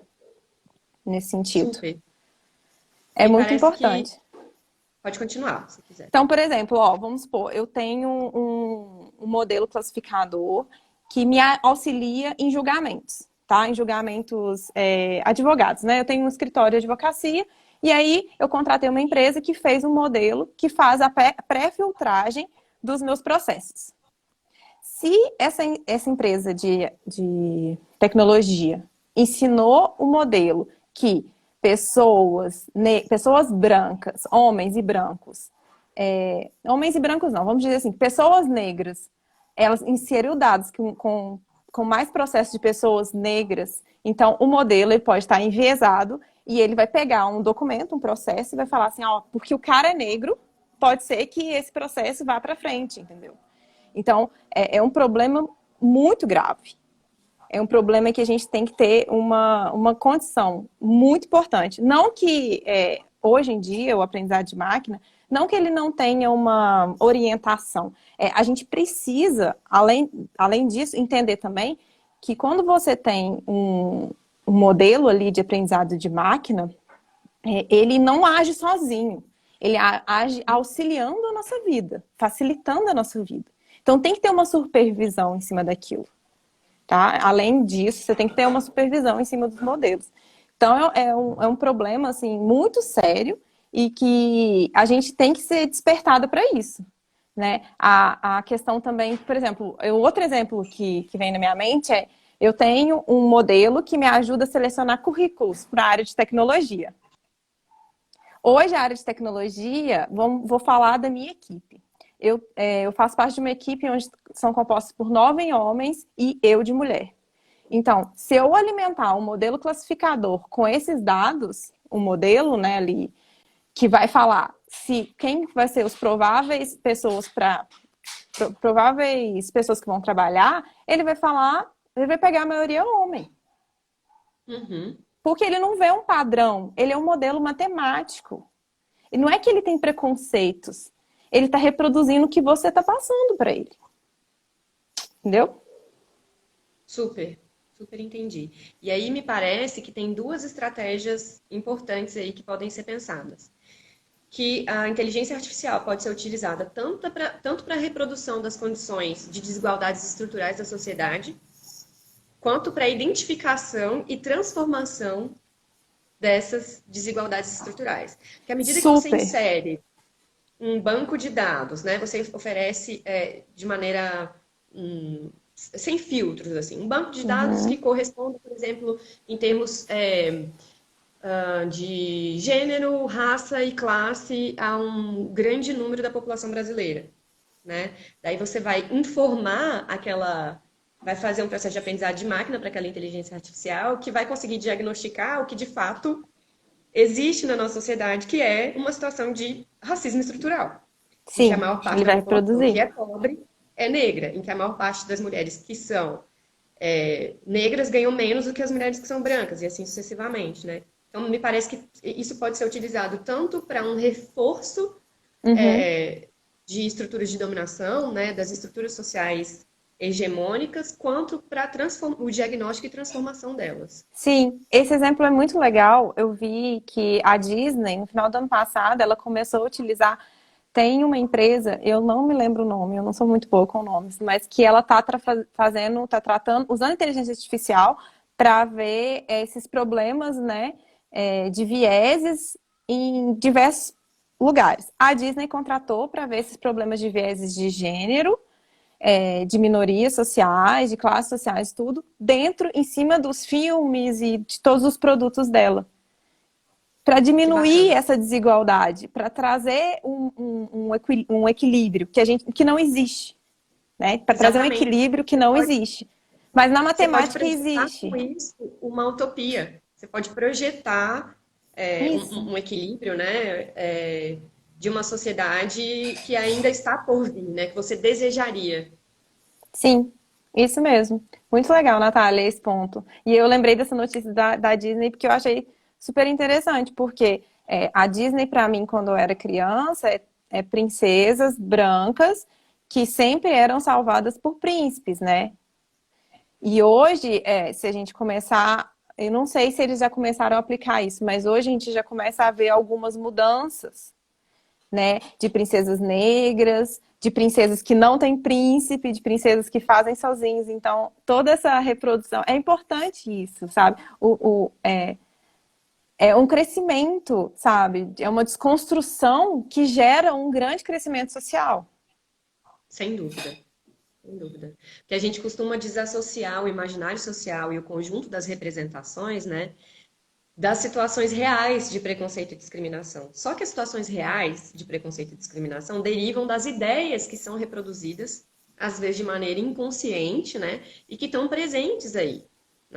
Nesse sentido. Super. É muito importante. Pode continuar, se quiser. Então, por exemplo, vamos supor, eu tenho um modelo classificador que me auxilia em julgamentos, tá? Em julgamentos advogados, né? Eu tenho um escritório de advocacia e aí eu contratei uma empresa que fez um modelo que faz a pré-filtragem dos meus processos. Se essa empresa de tecnologia ensinou o modelo que pessoas brancas, homens e brancos não, vamos dizer assim, pessoas negras, elas inseriram dados com mais processo de pessoas negras, então o modelo ele pode estar enviesado e ele vai pegar um documento, um processo e vai falar assim, porque o cara é negro, pode ser que esse processo vá para frente, entendeu? Então, é um problema muito grave. É um problema que a gente tem que ter uma condição muito importante. Não que, hoje em dia, o aprendizado de máquina, não que ele não tenha uma orientação. A gente precisa, além disso, entender também que quando você tem um modelo ali de aprendizado de máquina, ele não age sozinho. Ele age auxiliando a nossa vida, facilitando a nossa vida. Então, tem que ter uma supervisão em cima daquilo. Tá? Além disso, você tem que ter uma supervisão em cima dos modelos. Então, é um problema assim, muito sério e que a gente tem que ser despertada para isso. Né? A questão também, por exemplo, outro exemplo que vem na minha mente eu tenho um modelo que me ajuda a selecionar currículos para a área de tecnologia. Hoje, a área de tecnologia, vou falar da minha equipe. Eu faço parte de uma equipe onde são compostos por 9 homens e eu de mulher. Então, se eu alimentar um modelo classificador com esses dados, um modelo, né, ali, que vai falar quem vai ser os prováveis pessoas que vão trabalhar, ele vai pegar a maioria homem. Uhum. Porque ele não vê um padrão, ele é um modelo matemático. E não é que ele tem preconceitos. Ele está reproduzindo o que você está passando para ele. Entendeu? Super entendi. E aí me parece que tem 2 estratégias importantes aí que podem ser pensadas. Que a inteligência artificial pode ser utilizada tanto para a reprodução das condições de desigualdades estruturais da sociedade, quanto para a identificação e transformação dessas desigualdades estruturais. Porque à medida que você insere um banco de dados, né? Você oferece de maneira sem filtros, assim, um banco de dados que Uhum. corresponda, por exemplo, em termos de gênero, raça e classe a um grande número da população brasileira, né? Daí você vai informar vai fazer um processo de aprendizado de máquina para aquela inteligência artificial que vai conseguir diagnosticar o que de fato existe na nossa sociedade, que é uma situação de racismo estrutural, em que a Sim, maior parte ele da vai população que reproduzir. é pobre é negra, em que a maior parte das mulheres que são negras ganham menos do que as mulheres que são brancas, e assim sucessivamente, né? Então, me parece que isso pode ser utilizado tanto para um reforço Uhum. de estruturas de dominação, né, das estruturas sociais hegemônicas, quanto para o diagnóstico e transformação delas. Sim, esse exemplo é muito legal. Eu vi que a Disney, no final do ano passado, ela começou a utilizar. Tem uma empresa, eu não me lembro o nome, eu não sou muito boa com nomes, mas que ela está fazendo, está tratando, usando inteligência artificial para ver esses problemas, né, de vieses em diversos lugares. A Disney contratou para ver esses problemas de vieses de gênero, de minorias sociais, de classes sociais, tudo, dentro, em cima dos filmes e de todos os produtos dela. Para Que diminuir bacana. essa desigualdade, para trazer um equilíbrio que não existe, né? Para trazer um Exatamente. equilíbrio que não existe. Mas na Você pode matemática projetar com existe. isso uma utopia. Você pode projetar Isso. um equilíbrio, né, de uma sociedade que ainda está por vir, né, que você desejaria. Sim, isso mesmo. Muito legal, Natália, esse ponto. E eu lembrei dessa notícia da Disney porque eu achei super interessante, porque a Disney, para mim, quando eu era criança, é princesas brancas que sempre eram salvadas por príncipes, né? E hoje, se a gente começar, eu não sei se eles já começaram a aplicar isso, mas hoje a gente já começa a ver algumas mudanças, né? De princesas negras, de princesas que não têm príncipe, de princesas que fazem sozinhas. Então, toda essa reprodução é importante isso, sabe? É um crescimento, sabe? É uma desconstrução que gera um grande crescimento social. Sem dúvida, sem dúvida. Que a gente costuma desassociar o imaginário social e o conjunto das representações, né, das situações reais de preconceito e discriminação. Só que as situações reais de preconceito e discriminação derivam das ideias que são reproduzidas, às vezes de maneira inconsciente, né? E que estão presentes aí,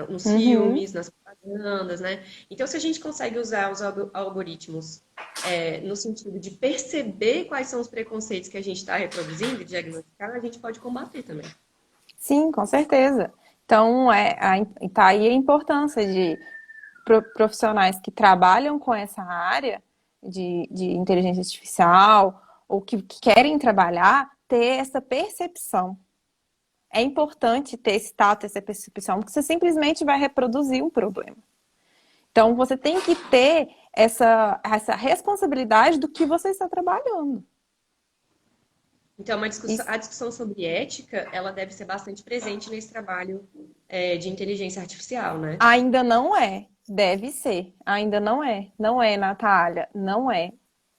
nos Uhum. filmes, nas propagandas, né? Então, se a gente consegue usar os algoritmos no sentido de perceber quais são os preconceitos que a gente está reproduzindo e diagnosticar, a gente pode combater também. Sim, com certeza. Então, tá aí a importância de profissionais que trabalham com essa área de inteligência artificial ou que querem trabalhar ter essa percepção. É importante ter esse tato, essa percepção, porque você simplesmente vai reproduzir um problema. Então, você tem que ter essa responsabilidade do que você está trabalhando. Então, Isso a discussão sobre ética, ela deve ser bastante presente nesse trabalho de inteligência artificial, né? ainda não é, deve ser. Ainda não é. Não é, Natália. Não é.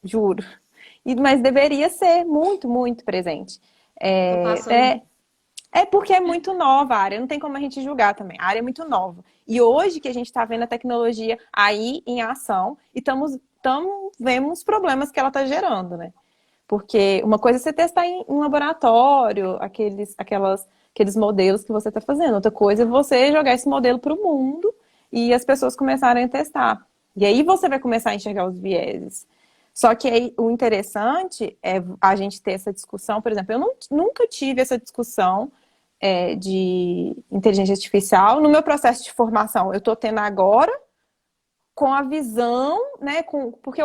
Juro. Mas deveria ser muito, muito presente. Tô É, passando. é, é porque é muito nova a área, não tem como a gente julgar também. A área é muito nova. E hoje que a gente está vendo a tecnologia aí em ação e vendo os problemas que ela está gerando, né? Porque uma coisa é você testar em laboratório, aqueles modelos que você está fazendo. Outra coisa é você jogar esse modelo para o mundo e as pessoas começarem a testar. E aí você vai começar a enxergar os vieses. Só que aí, o interessante é a gente ter essa discussão. Por exemplo, nunca tive essa discussão de inteligência artificial no meu processo de formação. Eu estou tendo agora com a visão, né, porque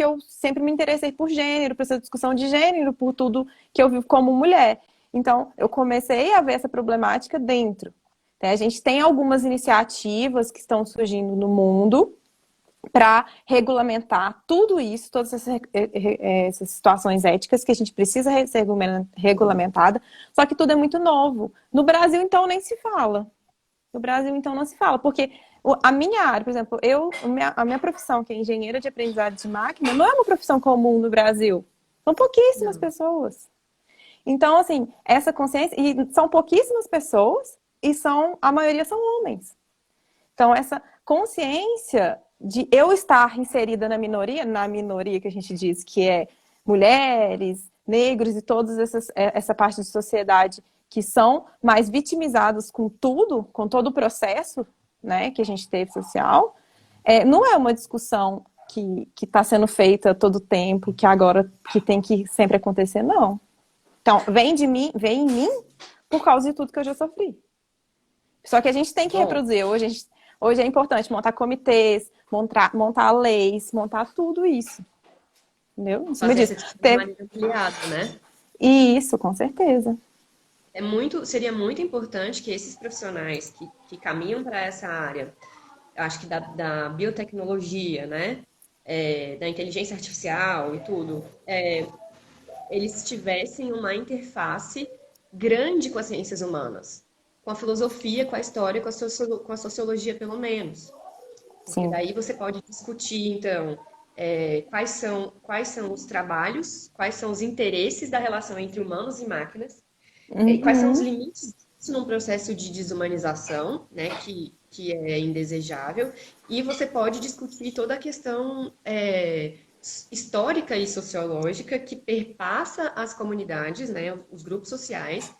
eu sempre me interessei por gênero, por essa discussão de gênero, por tudo que eu vivo como mulher. Então, eu comecei a ver essa problemática dentro. Né? A gente tem algumas iniciativas que estão surgindo no mundo para regulamentar tudo isso, todas essas situações éticas que a gente precisa ser regulamentada, só que tudo é muito novo. No Brasil, então, nem se fala. No Brasil, então, não se fala, porque a minha área, por exemplo, a minha profissão, que é engenheira de aprendizado de máquina, não é uma profissão comum no Brasil. São pouquíssimas Não. pessoas. Então, assim, essa consciência, e são pouquíssimas pessoas, e a maioria são homens. Então, essa consciência de eu estar inserida na minoria que a gente diz que é mulheres, negros e toda essa parte de sociedade que são mais vitimizados com tudo, com todo o processo, né, que a gente teve social, não é uma discussão que está sendo feita todo o tempo, que agora que tem que sempre acontecer, não. Então, vem em mim por causa de tudo que eu já sofri. Só que a gente tem que Bom, reproduzir. Hoje é importante montar comitês, montar leis, montar tudo isso. Entendeu? Em cima fazer disso. essa discussão de maneira ampliada, né? E isso, com certeza. Seria muito importante que esses profissionais que caminham para essa área, eu acho que da biotecnologia, né? Da inteligência artificial e tudo, eles tivessem uma interface grande com as ciências humanas, com a filosofia, com a história, com a sociologia, pelo menos. Porque Sim. daí você pode discutir, então, quais são os trabalhos, quais são os interesses da relação entre humanos e máquinas, e quais são os Uhum. limites disso num processo de desumanização, né, que é indesejável, e você pode discutir toda a questão histórica e sociológica que perpassa as comunidades, né, os grupos sociais,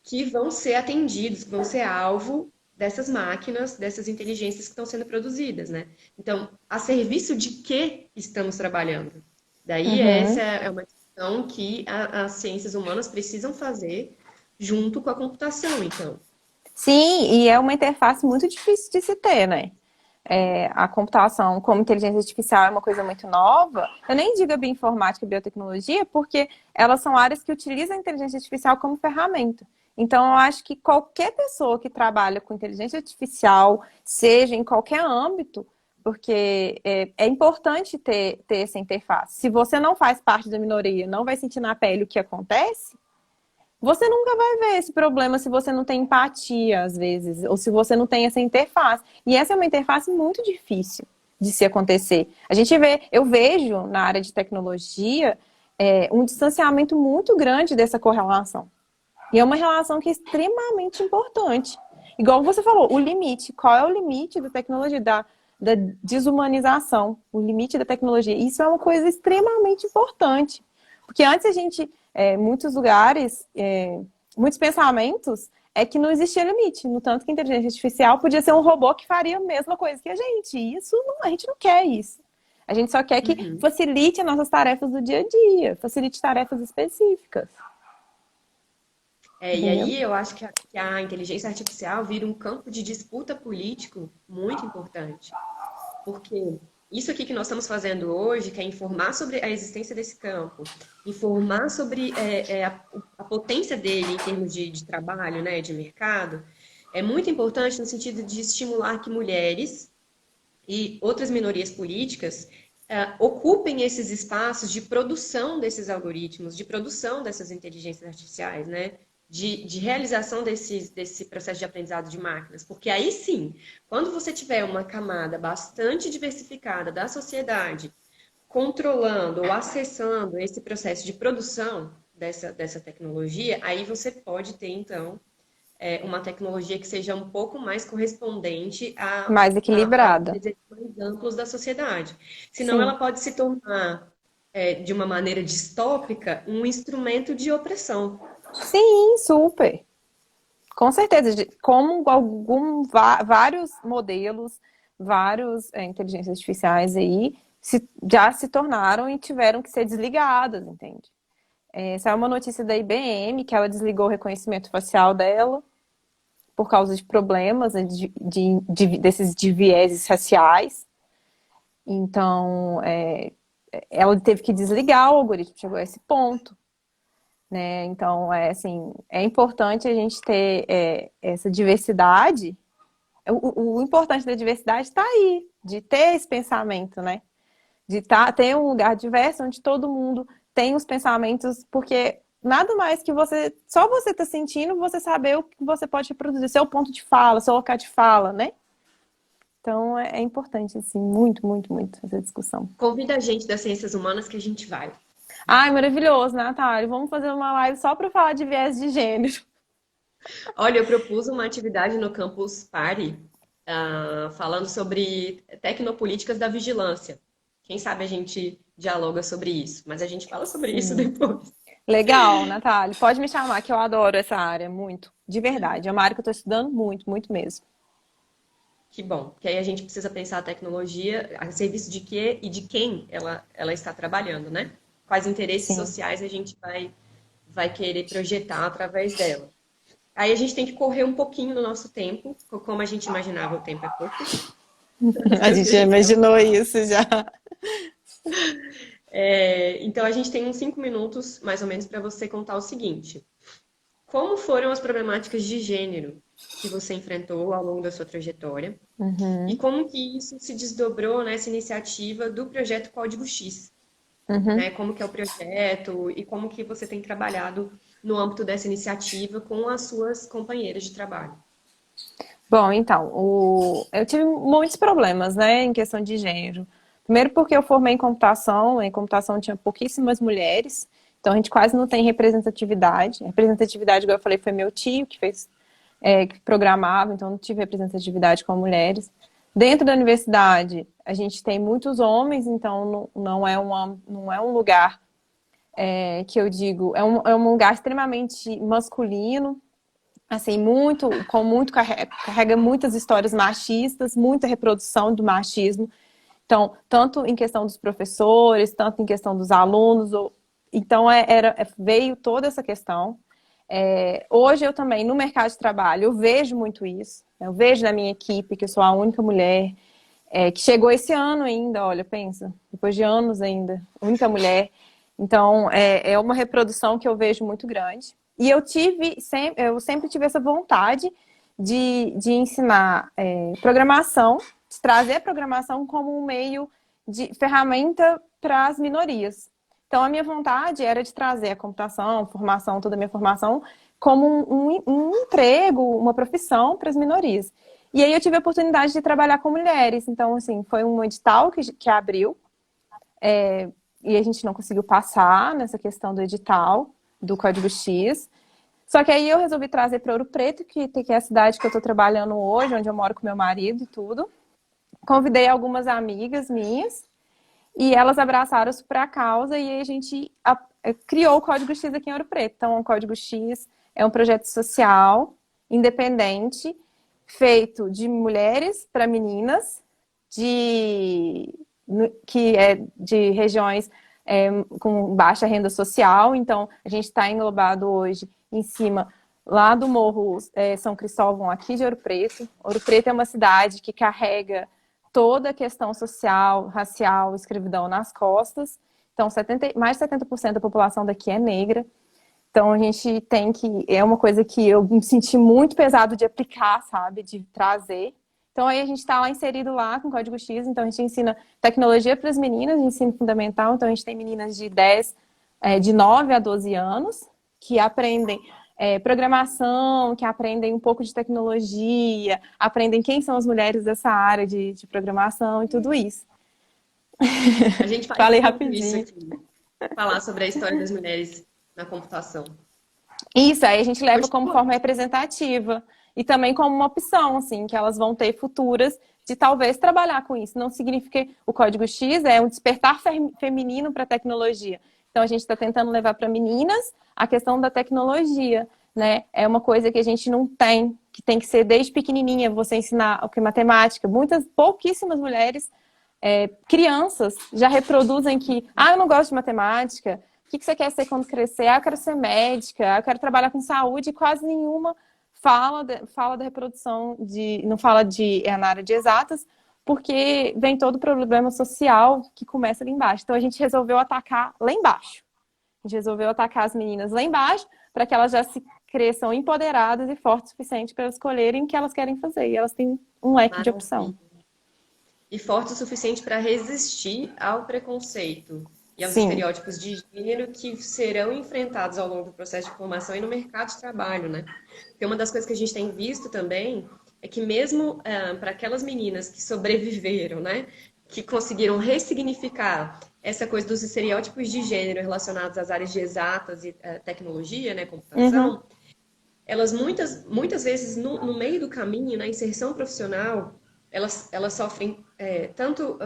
que vão ser atendidos, que vão ser alvo dessas máquinas, dessas inteligências que estão sendo produzidas, né? Então, a serviço de que estamos trabalhando? Daí essa Uhum. é uma questão que as ciências humanas precisam fazer junto com a computação, então. Sim, e é uma interface muito difícil de se ter, né? A computação como inteligência artificial é uma coisa muito nova. Eu nem digo a bioinformática e biotecnologia, porque elas são áreas que utilizam a inteligência artificial como ferramenta. Então, eu acho que qualquer pessoa que trabalha com inteligência artificial, seja em qualquer âmbito, porque é importante ter essa interface. Se você não faz parte da minoria, não vai sentir na pele o que acontece, você nunca vai ver esse problema se você não tem empatia, às vezes, ou se você não tem essa interface. E essa é uma interface muito difícil de se acontecer. Eu vejo na área de tecnologia um distanciamento muito grande dessa correlação. E é uma relação que é extremamente importante. Igual você falou, o limite. Qual é o limite da tecnologia, da desumanização? O limite da tecnologia. Isso é uma coisa extremamente importante. Porque antes muitos lugares, muitos pensamentos, é que não existia limite. No tanto que a inteligência artificial podia ser um robô que faria a mesma coisa que a gente. E a gente não quer isso. A gente só quer que Uhum. facilite as nossas tarefas do dia a dia, facilite tarefas específicas. E Entendeu? aí eu acho que a inteligência artificial vira um campo de disputa político muito importante. Porque isso aqui que nós estamos fazendo hoje, que é informar sobre a existência desse campo, informar sobre a potência dele em termos de trabalho, né, de mercado, é muito importante no sentido de estimular que mulheres e outras minorias políticas ocupem esses espaços de produção desses algoritmos, de produção dessas inteligências artificiais, né? De realização desse processo de aprendizado de máquinas. Porque aí sim, quando você tiver uma camada bastante diversificada da sociedade controlando ou acessando esse processo de produção dessa tecnologia, aí você pode ter, então, uma tecnologia que seja um pouco mais correspondente Mais aos equilibrada. desejos mais amplos da sociedade. Senão ela Sim. pode se tornar, de uma maneira distópica, um instrumento de opressão. Sim, super. Com certeza. Como vários modelos, vários inteligências artificiais aí já se tornaram e tiveram que ser desligadas, entende? Saiu uma notícia da IBM que ela desligou o reconhecimento facial dela por causa de problemas, né, de vieses raciais. Então, ela teve que desligar o algoritmo, chegou a esse ponto. Né? Então, assim, é importante a gente ter essa diversidade. O importante da diversidade está aí, de ter esse pensamento, né? De ter um lugar diverso onde todo mundo tem os pensamentos, porque nada mais que só você tá sentindo, você saber o que você pode reproduzir, seu ponto de fala, seu local de fala, né? Então é importante, assim, muito, muito, muito essa discussão. Convida a gente das ciências humanas que a gente vai. Ai, maravilhoso, Natália. Vamos fazer uma live só para falar de viés de gênero. Olha, eu propus uma atividade no Campus Party, falando sobre tecnopolíticas da vigilância. Quem sabe a gente dialoga sobre isso, mas a gente fala sobre isso Sim. depois. Legal, Natália. Pode me chamar, que eu adoro essa área, muito. De verdade. É uma área que eu estou estudando muito, muito mesmo. Que bom, que aí a gente precisa pensar a tecnologia a serviço de quê e de quem ela está trabalhando, né? Quais interesses Sim. sociais a gente vai querer projetar através dela. Aí a gente tem que correr um pouquinho no nosso tempo, como a gente imaginava, o tempo é pouco. A gente já imaginou isso já. Então a gente tem uns 5 minutos, mais ou menos, para você contar o seguinte: como foram as problemáticas de gênero que você enfrentou ao longo da sua trajetória? E Uhum, como que isso se desdobrou nessa iniciativa do projeto Código X, uhum. né? Como que é o projeto e como que você tem trabalhado no âmbito dessa iniciativa com as suas companheiras de trabalho. Bom, então, eu tive muitos problemas, né, em questão de gênero. Primeiro porque eu formei em computação tinha pouquíssimas mulheres, então a gente quase não tem representatividade. Representatividade, igual eu falei, foi meu tio que fez, que programava, então não tive representatividade com mulheres. Dentro da universidade, a gente tem muitos homens, então não é um lugar que eu digo, é um lugar extremamente masculino, assim, carrega muitas histórias machistas, muita reprodução do machismo. Então, tanto em questão dos professores, tanto em questão dos alunos, então veio toda essa questão. Hoje eu também, no mercado de trabalho, eu vejo muito isso. Eu vejo na minha equipe que eu sou a única mulher que chegou esse ano ainda, olha, pensa, depois de anos ainda, única mulher. Então, é uma reprodução que eu vejo muito grande. E eu sempre tive essa vontade de ensinar programação, de trazer a programação como um meio de ferramenta para as minorias. Então, a minha vontade era de trazer a computação, formação, toda a minha formação, como um emprego, uma profissão para as minorias. E aí eu tive a oportunidade de trabalhar com mulheres. Então, assim, foi um edital que abriu, e a gente não conseguiu passar nessa questão do edital, do Código X. Só que aí eu resolvi trazer para Ouro Preto, que é a cidade que eu estou trabalhando hoje, onde eu moro com meu marido e tudo. Convidei algumas amigas minhas e elas abraçaram super a causa e aí a gente criou o Código X aqui em Ouro Preto. Então, o Código X é um projeto social, independente, feito de mulheres para meninas, que é de regiões com baixa renda social. Então, a gente está englobado hoje em cima lá do Morro São Cristóvão, aqui de Ouro Preto. Ouro Preto é uma cidade que carrega toda a questão social, racial, escravidão nas costas. Então, mais de 70% da população daqui é negra. Então, a gente tem que... É uma coisa que eu me senti muito pesado de aplicar, sabe? De trazer. Então, aí a gente está lá inserido lá com o Código X. Então, a gente ensina tecnologia para as meninas, de ensino fundamental. Então, a gente tem meninas de 9 a 12 anos, que aprendem programação, que aprendem um pouco de tecnologia, aprendem quem são as mulheres dessa área de programação e tudo isso. A gente faz Falei muito isso rapidinho. aqui, falar sobre a história das mulheres na computação. Isso, aí a gente leva como Continua. forma representativa e também como uma opção, assim, que elas vão ter futuras de talvez trabalhar com isso. Não significa que o Código X é um despertar feminino para a tecnologia. Então a gente está tentando levar para meninas a questão da tecnologia, né? É uma coisa que a gente não tem, que tem que ser desde pequenininha, você ensinar o que é matemática. Pouquíssimas mulheres, crianças, já reproduzem que, eu não gosto de matemática. O que você quer ser quando crescer? Eu quero ser médica, eu quero trabalhar com saúde, e quase nenhuma fala da reprodução não fala na área de exatas, porque vem todo o problema social que começa ali embaixo. Então a gente resolveu atacar lá embaixo. A gente resolveu atacar as meninas lá embaixo para que elas já se cresçam empoderadas e fortes o suficiente para elas escolherem o que elas querem fazer. E elas têm um leque de opção. Maravilha. E forte o suficiente para resistir ao preconceito e aos Sim, estereótipos de gênero que serão enfrentados ao longo do processo de formação e no mercado de trabalho, né? Porque uma das coisas que a gente tem visto também é que mesmo para aquelas meninas que sobreviveram, né, que conseguiram ressignificar essa coisa dos estereótipos de gênero relacionados às áreas de exatas e tecnologia, né, Uhum. computação, elas muitas vezes no meio do caminho, na inserção profissional, elas sofrem tanto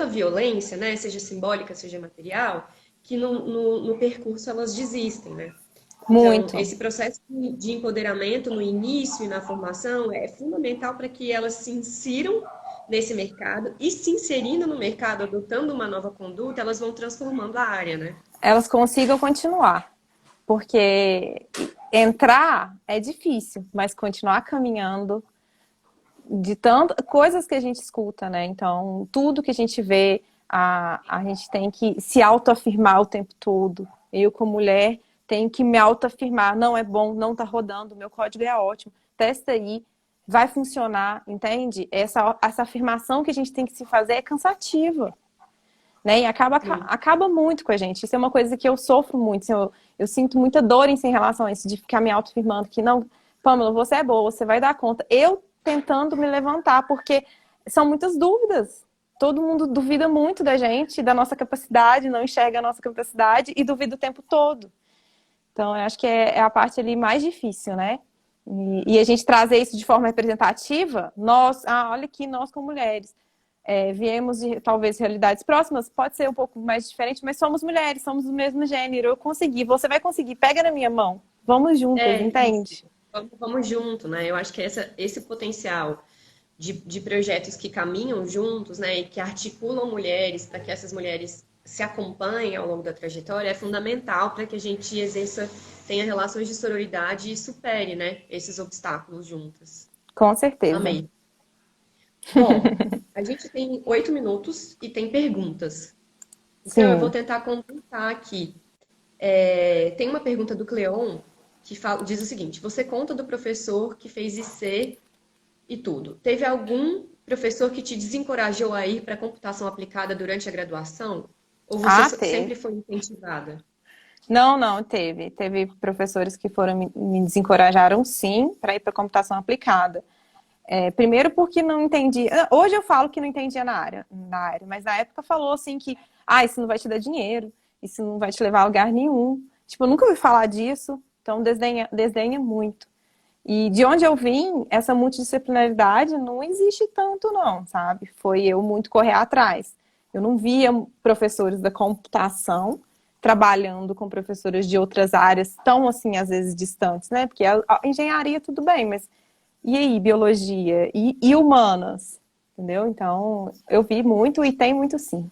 a violência, né, seja simbólica, seja material, que no percurso elas desistem, né? Então, Muito. esse processo de empoderamento no início e na formação é fundamental para que elas se insiram nesse mercado e se inserindo no mercado, adotando uma nova conduta, elas vão transformando a área, né? Elas consigam continuar. Porque entrar é difícil, mas continuar caminhando de tantas coisas que a gente escuta, né? Então, tudo que a gente vê, a gente tem que se autoafirmar o tempo todo. Eu, como mulher, tenho que me autoafirmar. Não é bom, não tá rodando, meu código é ótimo. Testa aí, vai funcionar, entende? Essa afirmação que a gente tem que se fazer é cansativa. Né? E Sim. acaba muito com a gente. Isso é uma coisa que eu sofro muito. Assim, eu sinto muita dor em relação a isso, de ficar me autoafirmando que não, Pamela, você é boa, você vai dar conta. Eu tentando me levantar, porque são muitas dúvidas. Todo mundo duvida muito da gente, da nossa capacidade, não enxerga a nossa capacidade e duvida o tempo todo. Então, eu acho que é a parte ali mais difícil, né? E a gente trazer isso de forma representativa, nós, olha aqui, nós como mulheres viemos de talvez realidades próximas, pode ser um pouco mais diferente, mas somos mulheres, somos do mesmo gênero. Eu consegui, você vai conseguir, pega na minha mão, vamos juntas, Isso. entende? Vamos junto, né? Eu acho que esse potencial de projetos que caminham juntos, né, e que articulam mulheres para que essas mulheres se acompanhem ao longo da trajetória é fundamental para que a gente tenha relações de sororidade e supere, né, esses obstáculos juntas. Com certeza. Amei. Bom, a gente tem 8 minutos e tem perguntas. Então eu vou Sim. tentar condensar aqui. Tem uma pergunta do Cleon que diz o seguinte: você conta do professor que fez IC e tudo. Teve algum professor que te desencorajou a ir para a computação aplicada durante a graduação? Ou você Teve. sempre foi incentivada? Não, não, teve. Teve professores que foram me desencorajaram, sim, para ir para computação aplicada. Primeiro porque não entendia. Hoje eu falo que não entendia na área, mas na época falou assim que, isso não vai te dar dinheiro, isso não vai te levar a lugar nenhum. Tipo, eu nunca ouvi falar disso, então desdenha muito. E de onde eu vim, essa multidisciplinaridade não existe tanto, não, sabe? Foi eu muito correr atrás. Eu não via professores da computação trabalhando com professores de outras áreas tão, assim, às vezes distantes, né? Porque a engenharia, tudo bem, mas e aí, biologia? E humanas? Entendeu? Então, eu vi muito e tem muito sim.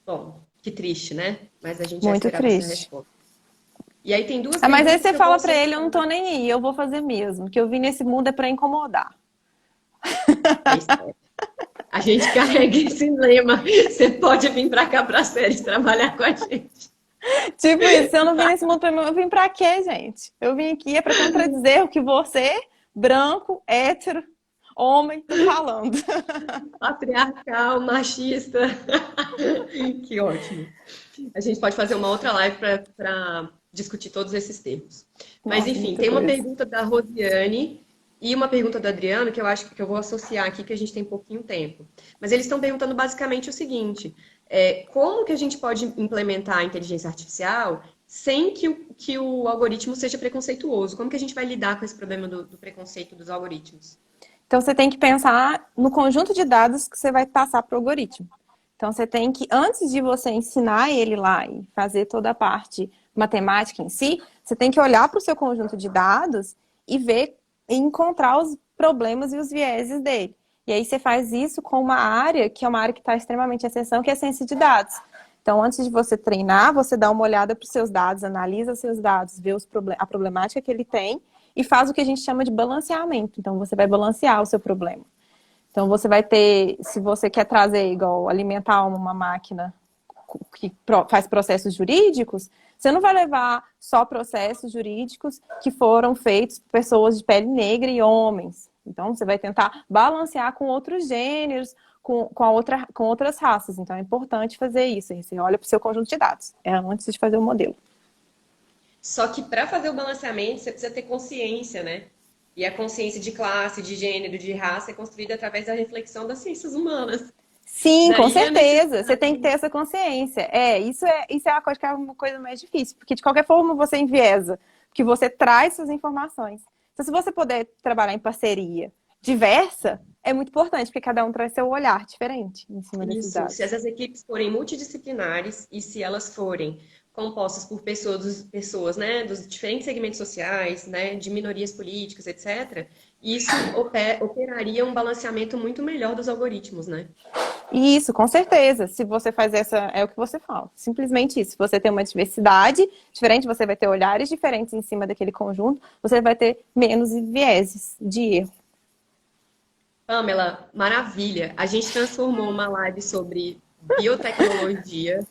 Bom, que triste, né? Mas a gente já Muito esperava essa triste. resposta. E aí tem duas Mas aí perguntas você que eu vou fala pra ele, eu associar. não tô nem aí, eu vou fazer mesmo. Que eu vim nesse mundo é pra incomodar. É isso. A gente carrega esse lema. Você pode vir para cá para a série trabalhar com a gente. Tipo isso, se eu não vim nesse mundo pra mim, eu vim pra quê, gente? Eu vim aqui é pra contradizer o que você, branco, hétero, homem, tá falando. Patriarcal, machista. Que ótimo. A gente pode fazer uma outra live para discutir todos esses termos. Mas, Nossa, enfim, muita tem uma coisa. pergunta da Rosiane e uma pergunta do Adriano que eu acho que eu vou associar aqui, que a gente tem pouquinho tempo. Mas eles estão perguntando basicamente o seguinte: como que a gente pode implementar a inteligência artificial sem que o algoritmo seja preconceituoso? Como que a gente vai lidar com esse problema do preconceito dos algoritmos? Então você tem que pensar no conjunto de dados que você vai passar para o algoritmo. Então você tem que, antes de você ensinar ele lá e fazer toda a parte matemática em si, você tem que olhar para o seu conjunto de dados e ver e encontrar os problemas e os vieses dele. E aí você faz isso com uma área que é uma área que está extremamente em ascensão, que é a ciência de dados. Então, antes de você treinar, você dá uma olhada para os seus dados, analisa seus dados, vê a problemática que ele tem e faz o que a gente chama de balanceamento. Então, você vai balancear o seu problema. Então, você vai ter, se você quer trazer, igual, alimentar uma máquina que faz processos jurídicos, você não vai levar só processos jurídicos que foram feitos por pessoas de pele negra e homens. Então, você vai tentar balancear com outros gêneros, com outras raças. Então, é importante fazer isso. Você olha para o seu conjunto de dados, antes de fazer o modelo. Só que para fazer o balanceamento, você precisa ter consciência, né? E a consciência de classe, de gênero, de raça é construída através da reflexão das ciências humanas. Sim, com Daí a necesseza. Você necessidade. tem que ter essa consciência. Isso é uma coisa que é uma coisa mais difícil, porque de qualquer forma você enviesa, porque você traz suas informações. Então, se você puder trabalhar em parceria diversa, é muito importante, porque cada um traz seu olhar diferente em cima desses Isso, se dados. essas equipes forem multidisciplinares e se elas forem compostas por pessoas, né, dos diferentes segmentos sociais, né, de minorias políticas, etc., isso operaria um balanceamento muito melhor dos algoritmos, né? Isso, com certeza. Se você faz essa, é o que você fala. Simplesmente isso. Se você tem uma diversidade diferente, você vai ter olhares diferentes em cima daquele conjunto, você vai ter menos vieses de erro. Pamela, maravilha. A gente transformou uma live sobre biotecnologia,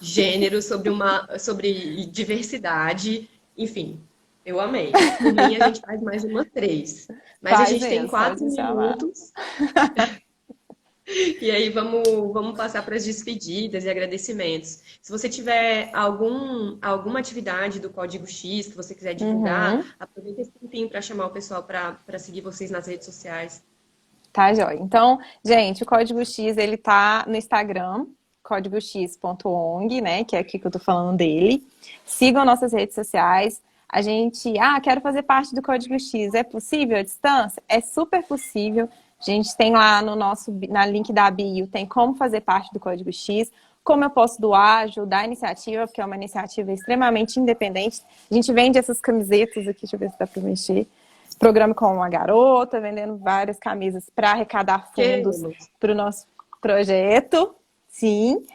gênero, sobre diversidade, enfim, eu amei. Por mim, a gente faz mais uma três. Mas a Faz gente tem mesmo, pode quatro me chamar. minutos. E aí vamos passar para as despedidas e agradecimentos. Se você tiver alguma atividade do Código X que você quiser Uhum. divulgar, aproveita esse tempinho para chamar o pessoal para seguir vocês nas redes sociais. Tá, joia. Então, gente, o Código X, ele tá no Instagram, códigox.ong, né, que é aqui que eu tô falando dele. Sigam nossas redes sociais. A gente, quero fazer parte do Código X. É possível à distância? É super possível. A gente tem lá na link da bio, tem como fazer parte do Código X, como eu posso doar, ajudar a iniciativa, porque é uma iniciativa extremamente independente. A gente vende essas camisetas aqui, deixa eu ver se dá para mexer. Programa com uma garota, vendendo várias camisas para arrecadar fundos Queremos. para o nosso projeto, sim.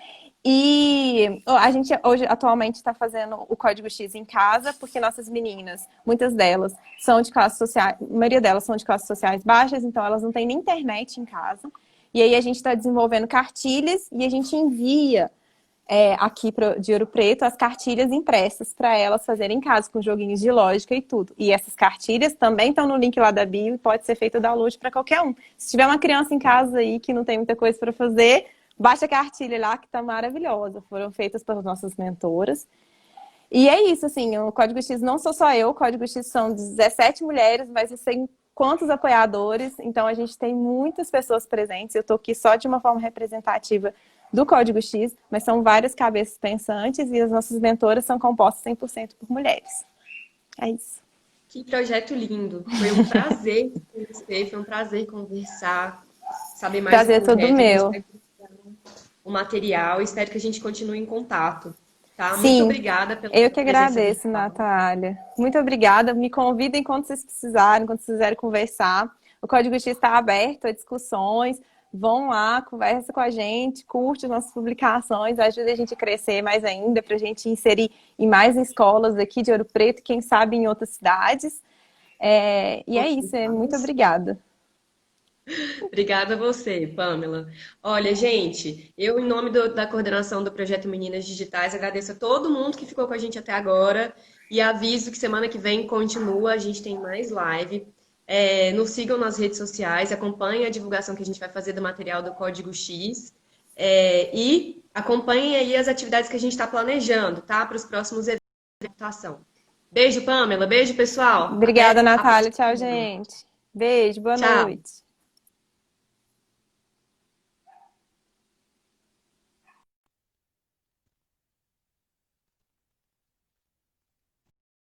E a gente hoje atualmente está fazendo o Código X em casa, porque nossas meninas, muitas delas são de classes sociais, a maioria delas são de classes sociais baixas, então elas não têm nem internet em casa. E aí a gente está desenvolvendo cartilhas e a gente envia aqui de Ouro Preto as cartilhas impressas para elas fazerem em casa, com joguinhos de lógica e tudo. E essas cartilhas também estão no link lá da bio e pode ser feito o download para qualquer um. Se tiver uma criança em casa aí que não tem muita coisa para fazer, baixa a cartilha lá que está maravilhosa. Foram feitas pelas nossas mentoras. E é isso, assim, o Código X não sou só eu, o Código X são 17 mulheres, mas tem quantos apoiadores, então a gente tem muitas pessoas presentes, eu estou aqui só de uma forma representativa do Código X, mas são várias cabeças pensantes e as nossas mentoras são compostas 100% por mulheres. É isso. Que projeto lindo. Foi um prazer te conhecer, foi um prazer conversar, saber mais do Prazer é todo projeto. A gente meu. vai o material. Espero que a gente continue em contato, tá? Muito Sim, obrigada pela eu sua que presença agradeço, virtual. Natália. Muito obrigada. Me convidem quando vocês precisarem, quando vocês quiserem conversar. O Código X está aberto a discussões. Vão lá, conversa com a gente, curte as nossas publicações, ajuda a gente a crescer mais ainda, para a gente inserir em mais escolas aqui de Ouro Preto, quem sabe em outras cidades. E é isso, muito Vamos. obrigada. Obrigada a você, Pamela. Olha, gente, eu, em nome da coordenação do projeto Meninas Digitais, agradeço a todo mundo que ficou com a gente até agora e aviso que semana que vem continua, a gente tem mais live. Nos sigam nas redes sociais, acompanhem a divulgação que a gente vai fazer do material do Código X e acompanhem aí as atividades que a gente está planejando, tá? Para os próximos eventos de computação. Beijo, Pamela. Beijo, pessoal. Obrigada, Até a Natália. próxima Tchau, semana. gente. Beijo, boa Tchau. noite.